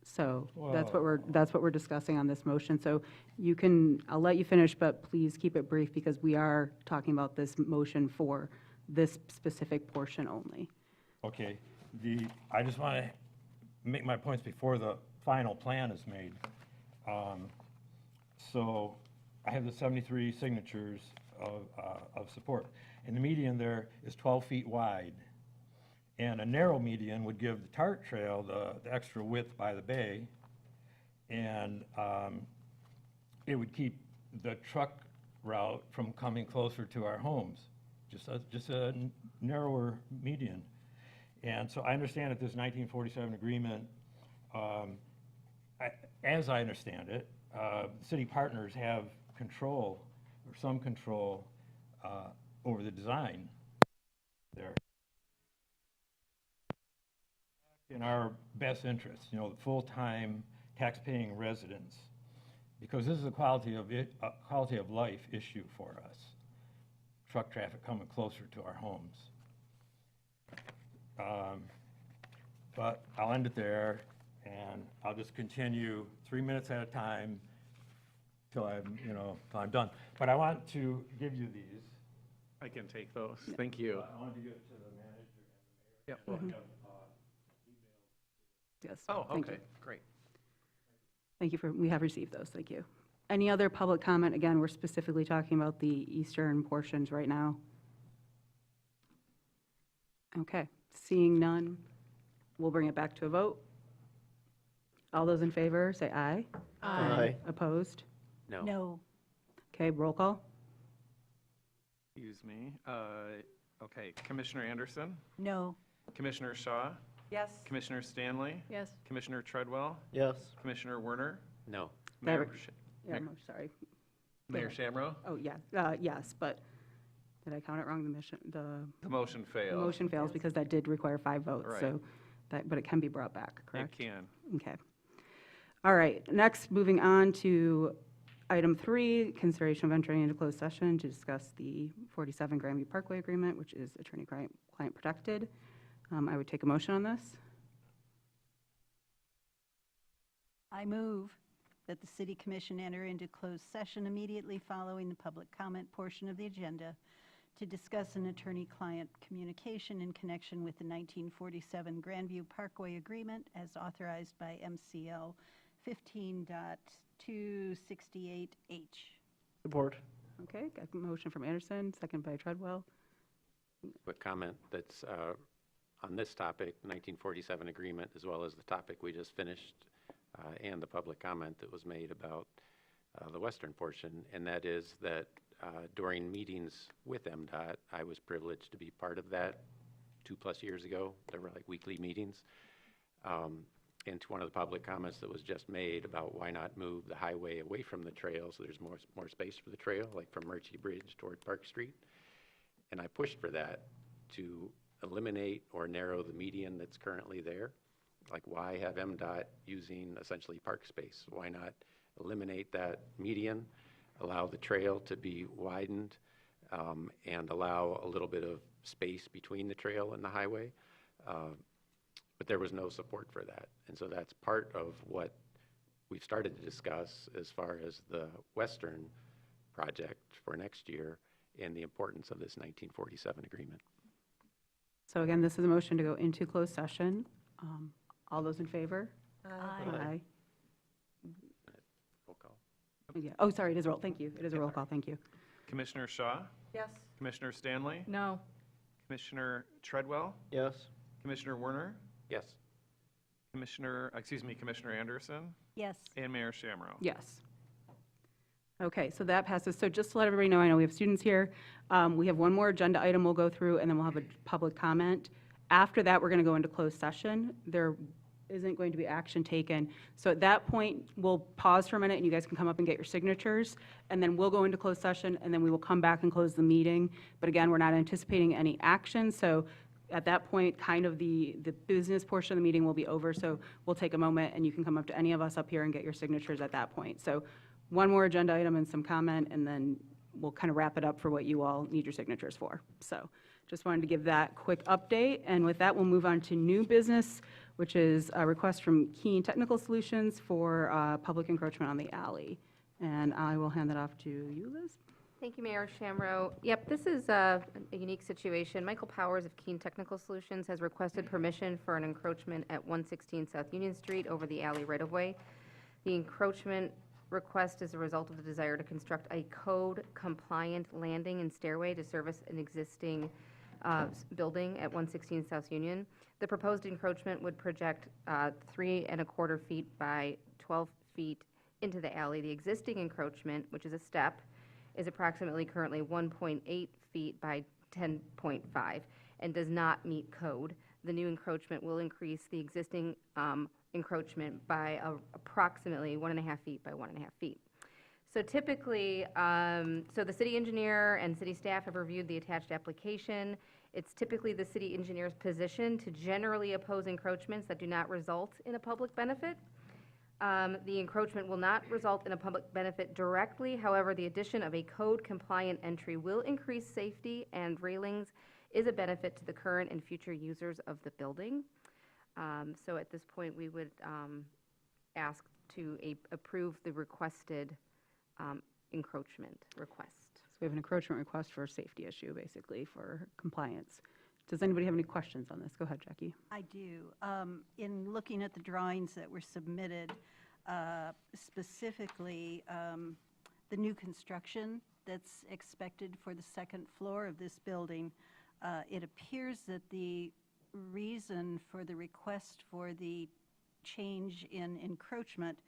So that's what we're discussing on this motion. So you can, I'll let you finish, but please keep it brief because we are talking about this motion for this specific portion only. Okay, I just want to make my points before the final plan is made. So I have the 73 signatures of support. And the median there is 12 feet wide. And a narrow median would give the TART trail the extra width by the bay. And it would keep the truck route from coming closer to our homes. Just a narrower median. And so I understand that this 1947 agreement, as I understand it, city partners have control, or some control, over the design there. In our best interest, you know, the full-time tax-paying residents, because this is a quality of life issue for us. Truck traffic coming closer to our homes. But I'll end it there, and I'll just continue 3 minutes at a time till I'm done. But I want to give you these. I can take those. Thank you. I want to give it to the manager and the mayor. Yep. We'll have, Yes. Oh, thank okay, you. great. Thank you we have received those, thank you. Any other public comment? Again, we're specifically talking about the eastern portions right now. Okay, seeing none, we'll bring it back to a vote. All those in favor, say aye. Aye. Opposed? No. No. Okay, roll call? Excuse me. Okay, Commissioner Anderson, No. Commissioner Shaw, Yes. Commissioner Stanley, Yes. Commissioner Treadwell, Yes. Commissioner Werner, No. Mayor, That- Sh- Yeah, Mayor- I'm sorry. Mayor ahead. Shamro. Oh, yeah, yes, but did I count it wrong? The motion The failed. motion fails because that did require 5 votes, Right. so that, but it can be brought back, It correct? can. Okay. All right, next, moving on to item 3, consideration of entering into closed session to discuss the 47 Grandview Parkway Agreement, which is attorney-client protected. I would take a motion on this. I move that the city commission enter into closed session immediately following the public comment portion of the agenda to discuss an attorney-client communication in connection with the 1947 Grandview Parkway Agreement as authorized by MCL 15.268H. Support. Okay, got a motion from Anderson, second by Treadwell. Quick comment that's on this topic, 1947 agreement, as well as the topic we just finished, and the public comment that was made about the western portion, and that is that during meetings with MDOT, I was privileged to be part of that 2+ years ago. There were like weekly meetings. And to one of the public comments that was just made about why not move the highway away from the trail so there's more space for the trail, like from Murchie Bridge toward Park Street. And I pushed for that to eliminate or narrow the median that's currently there. Like, why have MDOT using essentially park space? Why not eliminate that median, allow the trail to be widened, and allow a little bit of space between the trail and the highway? But there was no support for that. And so that's part of what we've started to discuss as far as the western project for next year and the importance of this 1947 agreement. So again, this is a motion to go into closed session. All those in favor? Aye. Roll call. Yeah. Oh, sorry, it is a roll, thank you. It is a roll call, thank you. Commissioner Shaw, Yes. Commissioner Stanley, No. Commissioner Treadwell, Yes. Commissioner Werner, Yes. Commissioner Anderson, Yes. and Mayor Shamro. Yes. Okay, so that passes. So just to let everybody know, I know we have students here. We have one more agenda item we'll go through, and then we'll have a public comment. After that, we're going to go into closed session. There isn't going to be action taken. So at that point, we'll pause for a minute, and you guys can come up and get your signatures, and then we'll go into closed session, and then we will come back and close the meeting. But again, we're not anticipating any action, so at that point, kind of the business portion of the meeting will be over, so we'll take a moment, and you can come up to any of us up here and get your signatures at that point. So one more agenda item and some comment, and then we'll kind of wrap it up for what you all need your signatures for. So just wanted to give that quick update, and with that, we'll move on to new business, which is a request from Keene Technical Solutions for public encroachment on the alley. And I will hand that off to you, Liz. Thank you, Mayor Shamro. Yep, this is a unique situation. Michael Powers of Keene Technical Solutions has requested permission for an encroachment at 116 South Union Street over the alley right-of-way. The encroachment request is a result of the desire to construct a code-compliant landing and stairway to service an existing building at 116 South Union. The proposed encroachment would project 3¼ feet by 12 feet into the alley. The existing encroachment, which is a step, is approximately currently 1.8 feet by 10.5 and does not meet code. The new encroachment will increase the existing encroachment by approximately 1½ feet by 1½ feet. So typically, so the city engineer and city staff have reviewed the attached application. It's typically the city engineer's position to generally oppose encroachments that do not result in a public benefit. The encroachment will not result in a public benefit directly. However, the addition of a code-compliant entry will increase safety, and railings is a benefit to the current and future users of the building. So at this point, we would ask to approve the requested encroachment request. So we have an encroachment request for a safety issue, basically, for compliance. Does anybody have any questions on this? Go ahead, Jackie. I do. In looking at the drawings that were submitted, specifically the new construction that's expected for the second floor of this building, it appears that the reason for the request for the change in encroachment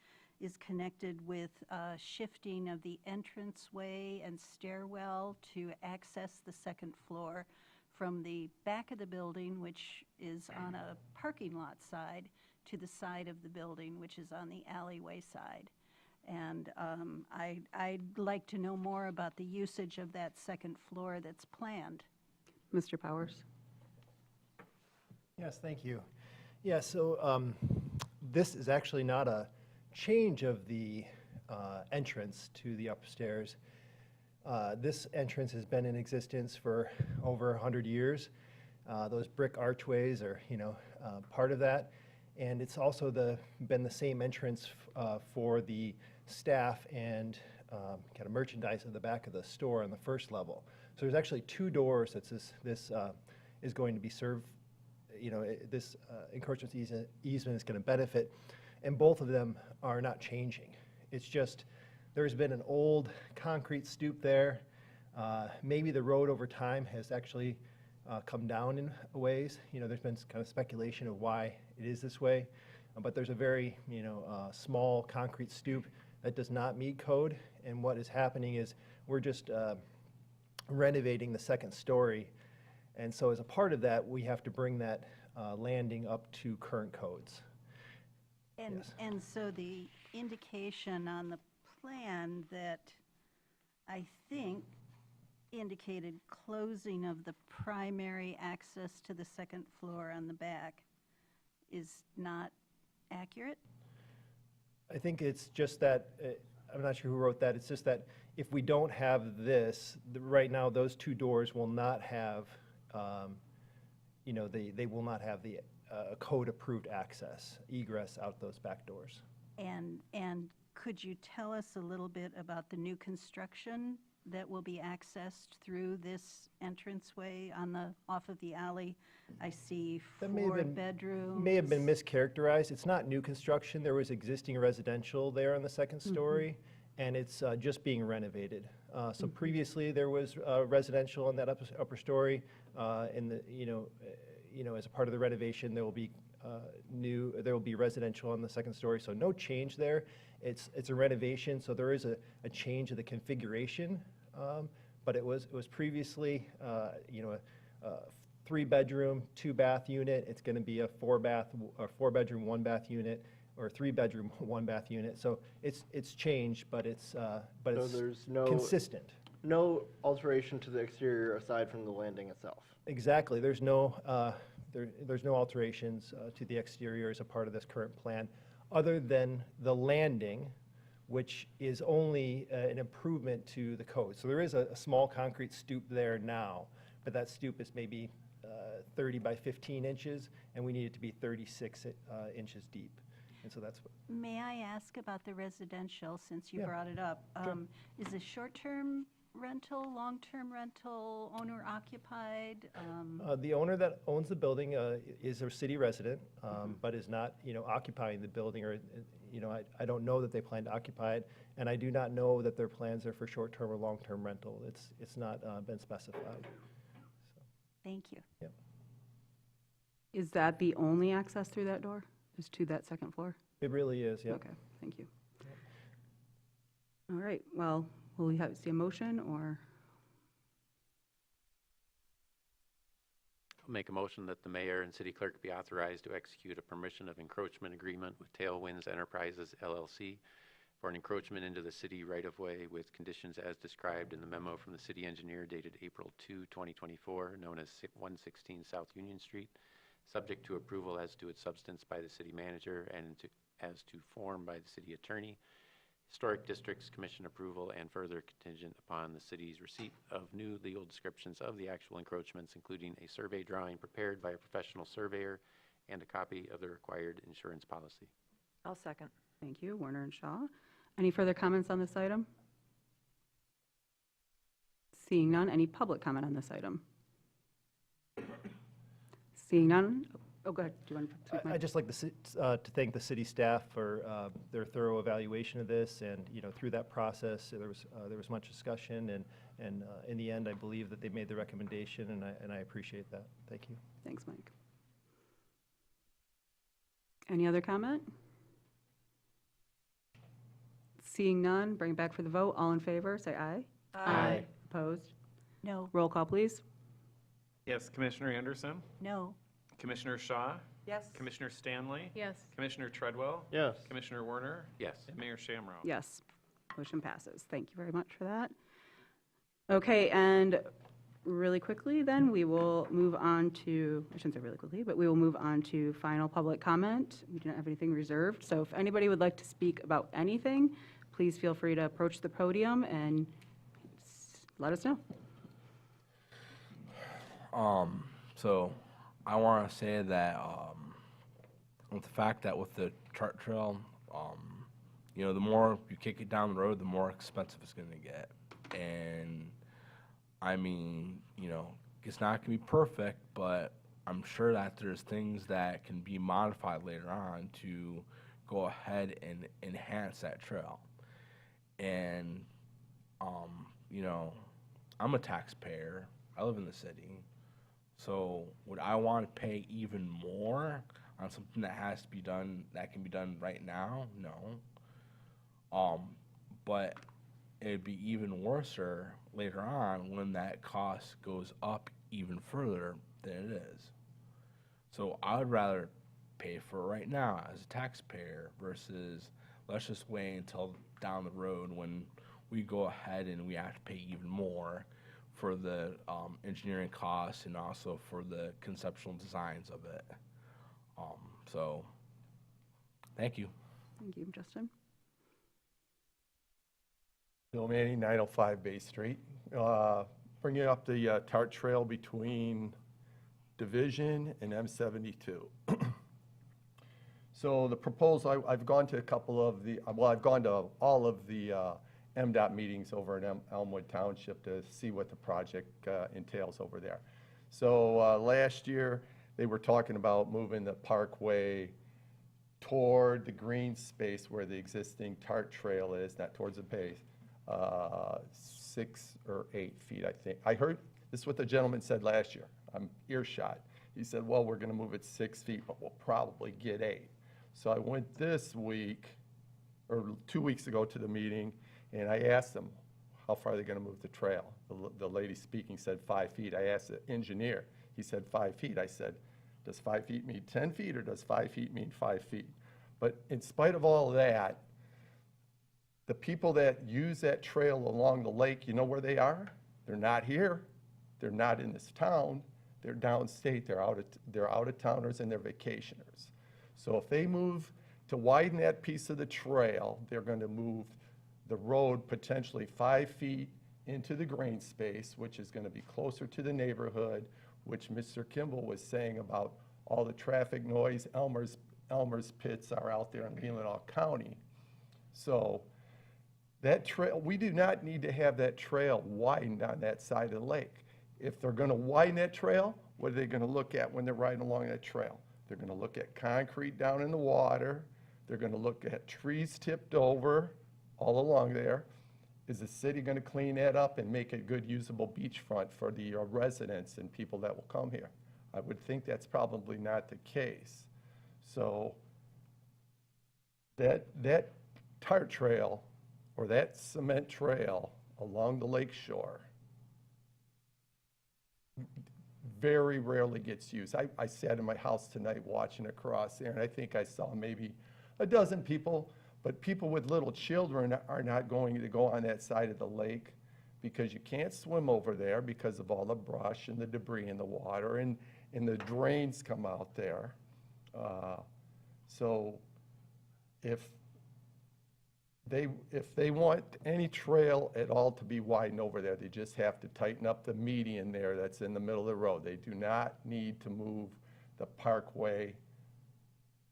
is connected with shifting of the entranceway and stairwell to access the second floor from the back of the building, which is on a parking lot side, to the side of the building, which is on the alleyway side. And I'd like to know more about the usage of that second floor that's planned. Mr. Powers? Yes, thank you. Yeah, so this is actually not a change of the entrance to the upstairs. This entrance has been in existence for over 100 years. Those brick archways are, part of that. And it's also been the same entrance for the staff and kind of merchandise at the back of the store on the first level. So there's actually two doors that this is going to be served. This encroachment easement is going to benefit, and both of them are not changing. It's just there's been an old concrete stoop there. Maybe the road over time has actually come down in ways. There's been kind of speculation of why it is this way, but there's a very small concrete stoop that does not meet code, and what is happening is we're just renovating the second story, and so as a part of that, we have to bring that landing up to current codes. And, Yes. and so the indication on the plan that I think indicated closing of the primary access to the second floor on the back is not accurate? I think it's just that, I'm not sure who wrote that, it's just that if we don't have this, right now, those two doors will not have, they will not have the code-approved access, egress out those back doors. And could you tell us a little bit about the new construction that will be accessed through this entranceway off of the alley? I see That may have 4 been- bedrooms. May have been mischaracterized. It's not new construction. There was existing residential there on the second story, and it's just being renovated. So previously, there was residential on that upper story. As a part of the renovation, there will be residential on the second story. So no change there. It's a renovation, so there is a change of the configuration. But it was previously, a 3-bedroom, 2-bath unit. It's going to be a 4-bedroom, 1-bath unit, or a 3-bedroom, 1-bath unit. So it's changed, but it's there's consistent. No alteration to the exterior aside from the landing itself. Exactly. There's no alterations to the exterior as a part of this current plan, other than the landing, which is only an improvement to the code. So there is a small concrete stoop there now, but that stoop is maybe 30 by 15 inches, and we need it to be 36 inches deep. And so that's what. May I ask about the residential, since you Yeah. brought it up? Sure. Is a short-term rental, long-term rental, owner-occupied? The owner that owns the building is a city resident, but is not, occupying the building, or, I don't know that they plan to occupy it, and I do not know that their plans are for short-term or long-term rental. It's not been specified. Thank you. Yep. Is that the only access through that door, is to that second floor? It really is, yeah. Okay, thank you. All right, well, will we see a motion, or? I'll make a motion that the mayor and city clerk be authorized to execute a permission of encroachment agreement with Tailwinds Enterprises LLC for an encroachment into the city right-of-way with conditions as described in the memo from the city engineer dated April 2, 2024, known as 116 South Union Street, subject to approval as to its substance by the city manager and as to form by the city attorney, Historic Districts Commission approval, and further contingent upon the city's receipt of new legal descriptions of the actual encroachments, including a survey drawing prepared by a professional surveyor and a copy of the required insurance policy. I'll second. Thank you, Warner and Shaw. Any further comments on this item? Seeing none, any public comment on this item? Seeing none, oh, go ahead. Do you want to speak, Mike? I'd just like to thank the city staff for their thorough evaluation of this, and through that process, there was much discussion, and in the end, I believe that they made the recommendation, and I appreciate that. Thank you. Thanks, Mike. Any other comment? Seeing none, bring it back for the vote. All in favor, say aye. Aye. Opposed? No, Roll call, please. Yes, Commissioner Anderson, no, Commissioner Shaw, Yes. Commissioner Stanley, Yes. Commissioner Treadwell, Yes. Commissioner Werner, Yes. and Mayor Shamrow. Yes, motion passes. Thank you very much for that. Okay, and really quickly then, we will move on to, I shouldn't say really quickly, but we will move on to final public comment. We do not have anything reserved, so if anybody would like to speak about anything, please feel free to approach the podium and let us know. So I want to say that with the fact that with the chart trail, you know, the more you kick it down the road, the more expensive it's going to get. And I mean, you know, it's not going to be perfect, but I'm sure that there's things that can be modified later on to go ahead and enhance that trail. And, you know, I'm a taxpayer. I live in the city. So would I want to pay even more on something that has to be done, that can be done right now? No. But it'd be even worser later on when that cost goes up even further than it is. So I would rather pay for it right now as a taxpayer versus let's just wait until down the road when we go ahead and we have to pay even more for the engineering costs and also for the conceptual designs of it. So, thank you. Thank you, Justin. Bill Manning, 905 Bay Street. Bringing up the TART trail between Division and M72. So the proposal, I've gone to a couple of the, well, I've gone to all of the MDOT meetings over in Elmwood Township to see what the project entails over there. So last year, they were talking about moving the parkway toward the green space where the existing TART trail is, not towards the base, 6 or 8 feet, I think. I heard, this is what the gentleman said last year. I'm earshot. He said, well, we're going to move it 6 feet, but we'll probably get 8. So I went this week, or 2 weeks ago to the meeting, and I asked them, how far are they going to move the trail? The lady speaking said 5 feet. I asked the engineer. He said 5 feet. I said, does 5 feet mean 10 feet, or does 5 feet mean 5 feet? But in spite of all that, the people that use that trail along the lake, you know where they are? They're not here. They're not in this town. They're downstate. They're out-of-towners and they're vacationers. So if they move to widen that piece of the trail, they're going to move the road potentially 5 feet into the green space, which is going to be closer to the neighborhood, which Mr. Kimball was saying about all the traffic noise. Elmer's pits are out there in Leelanau County. So that trail, we do not need to have that trail widened on that side of the lake. If they're going to widen that trail, what are they going to look at when they're riding along that trail? They're going to look at concrete down in the water. They're going to look at trees tipped over all along there. Is the city going to clean that up and make a good usable beachfront for the residents and people that will come here? I would think that's probably not the case. So that TART trail or that cement trail along the lake shore very rarely gets used. I sat in my house tonight watching it cross there, and I think I saw maybe a dozen people, but people with little children are not going to go on that side of the lake because you can't swim over there because of all the brush and the debris in the water, and the drains come out there. So if they want any trail at all to be widened over there, they just have to tighten up the median there that's in the middle of the road. They do not need to move the parkway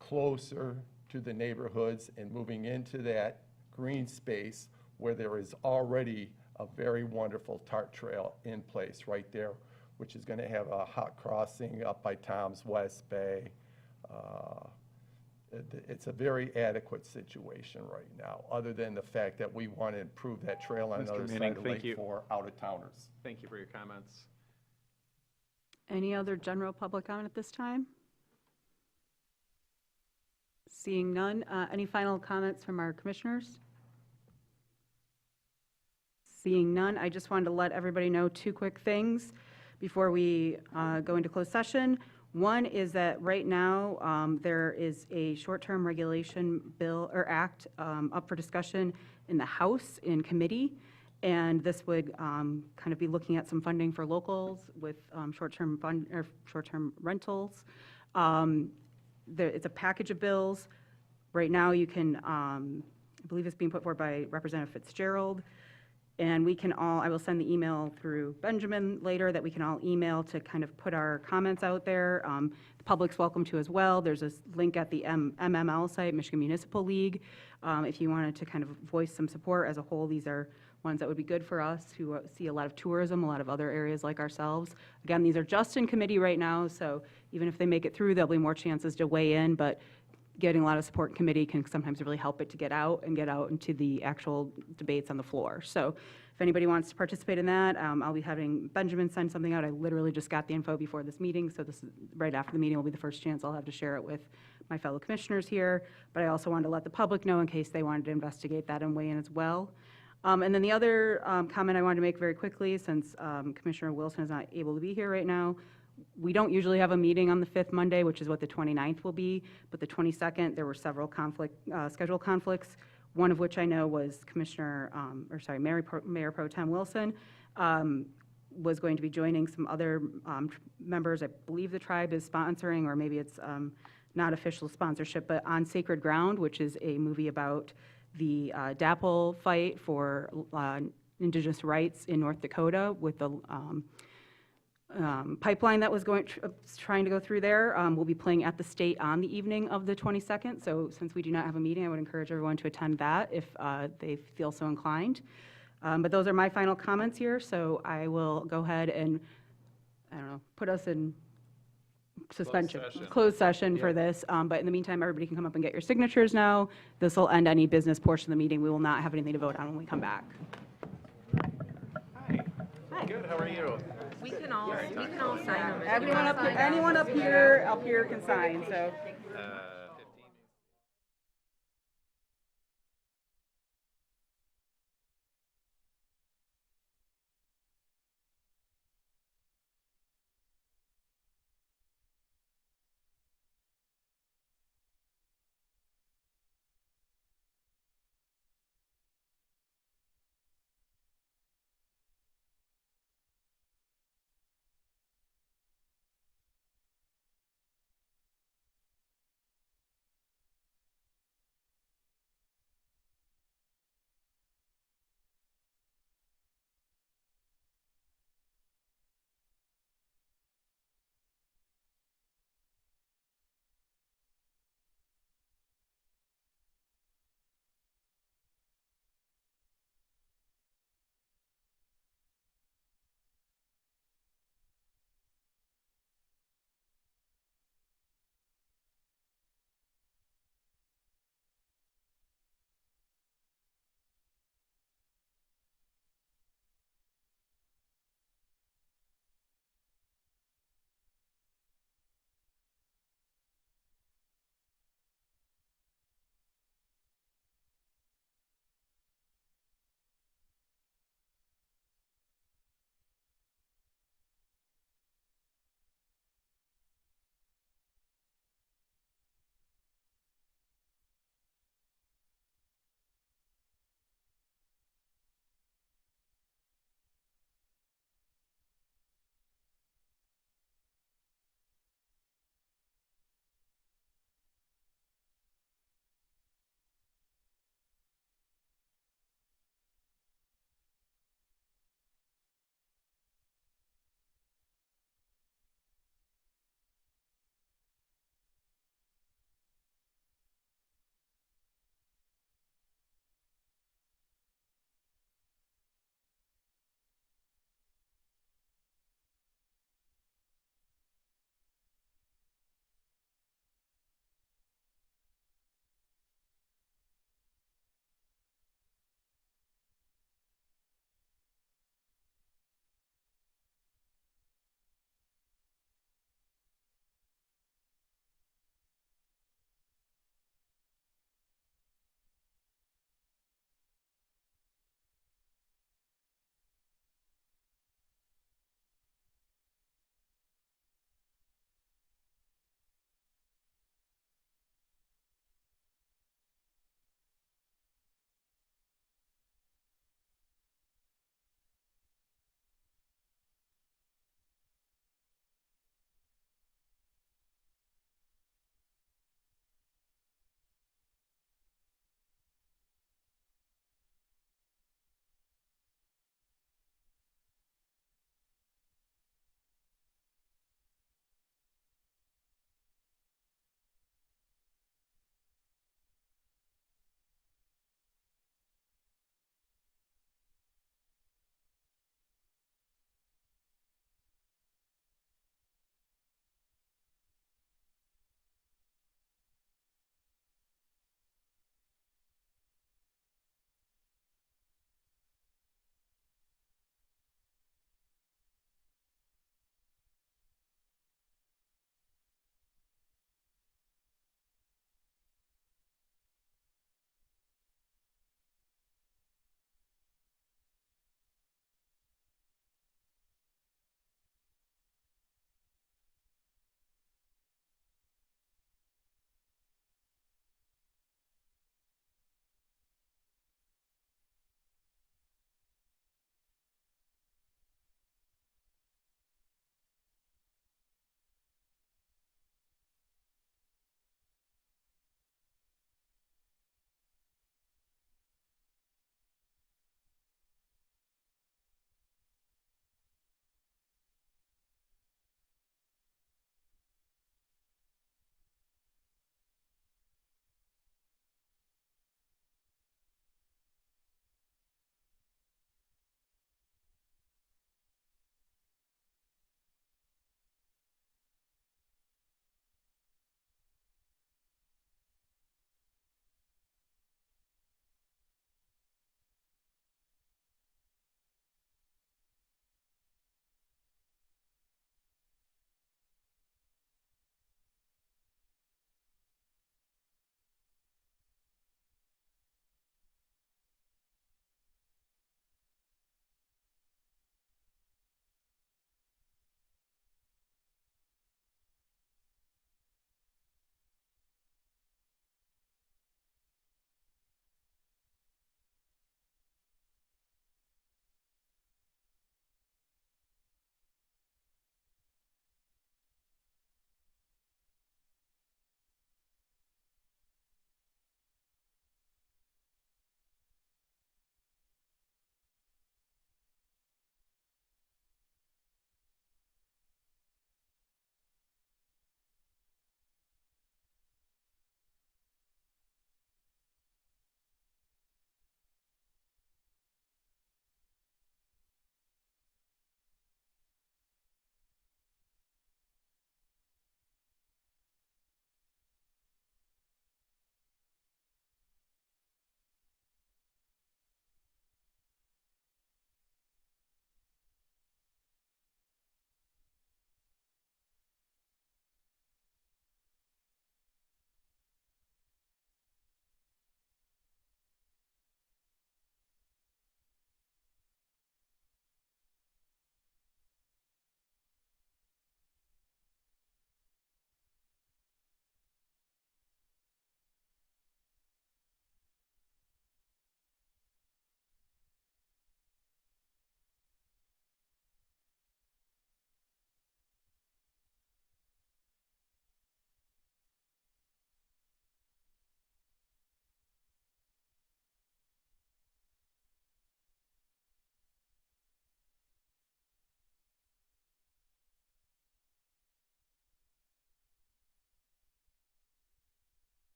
closer to the neighborhoods and moving into that green space where there is already a very wonderful TART trail in place right there, which is going to have a hot crossing up by Tom's West Bay. It's a very adequate situation right now, other than the fact that we want to improve that trail on the Mr. other side Manning, of the thank lake you. for out-of-towners. Thank you for your comments. Any other general public comment at this time? Seeing none, any final comments from our commissioners? Seeing none, I just wanted to let everybody know two quick things before we go into closed session. One is that right now, there is a short-term regulation bill or act up for discussion in the House in committee, and this would kind of be looking at some funding for locals with short-term rentals. It's a package of bills. Right now, you can, I believe it's being put forward by Representative Fitzgerald, and we can all, I will send the email through Benjamin later, that we can all email to kind of put our comments out there. The public's welcome to as well. There's a link at the MML site, Michigan Municipal League. If you wanted to kind of voice some support as a whole, these are ones that would be good for us who see a lot of tourism, a lot of other areas like ourselves. Again, these are just in committee right now, so even if they make it through, there'll be more chances to weigh in, but getting a lot of support in committee can sometimes really help it to get out into the actual debates on the floor. So if anybody wants to participate in that, I'll be having Benjamin send something out. I literally just got the info before this meeting, so this is right after the meeting will be the first chance I'll have to share it with my fellow commissioners here. But I also wanted to let the public know in case they wanted to investigate that and weigh in as well. And then the other comment I wanted to make very quickly, since Commissioner Wilson is not able to be here right now, we don't usually have a meeting on the 5th Monday, which is what the 29th will be, but the 22nd, there were several schedule conflicts, one of which I know was Mayor Pro Tem Wilson was going to be joining some other members. I believe the tribe is sponsoring, or maybe it's not official sponsorship, but On Sacred Ground, which is a movie about the DAPL fight for Indigenous rights in North Dakota with the pipeline that was trying to go through there. We'll be playing at the State on the evening of the 22nd. So since we do not have a meeting, I would encourage everyone to attend that if they feel so inclined. But those are my final comments here. So I will go ahead and, I don't know, put us in suspension, closed session for this. But in the meantime, everybody can come up and get your signatures now. This will end any business portion of the meeting. We will not have anything to vote on when we come back. Hi. Good, how are you? We can all sign them. Anyone up here can sign, so.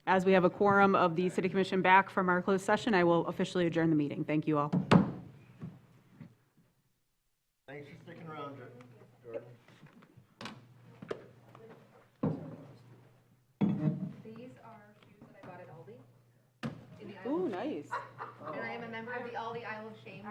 As we have a quorum of the City Commission back from our closed session, I will officially adjourn the meeting. Thank you all. Thanks for sticking around, Jordan. These are shoes that I bought at Aldi. In the Isle Ooh, of Shame. nice. And I am a member of the Aldi Isle of Shame.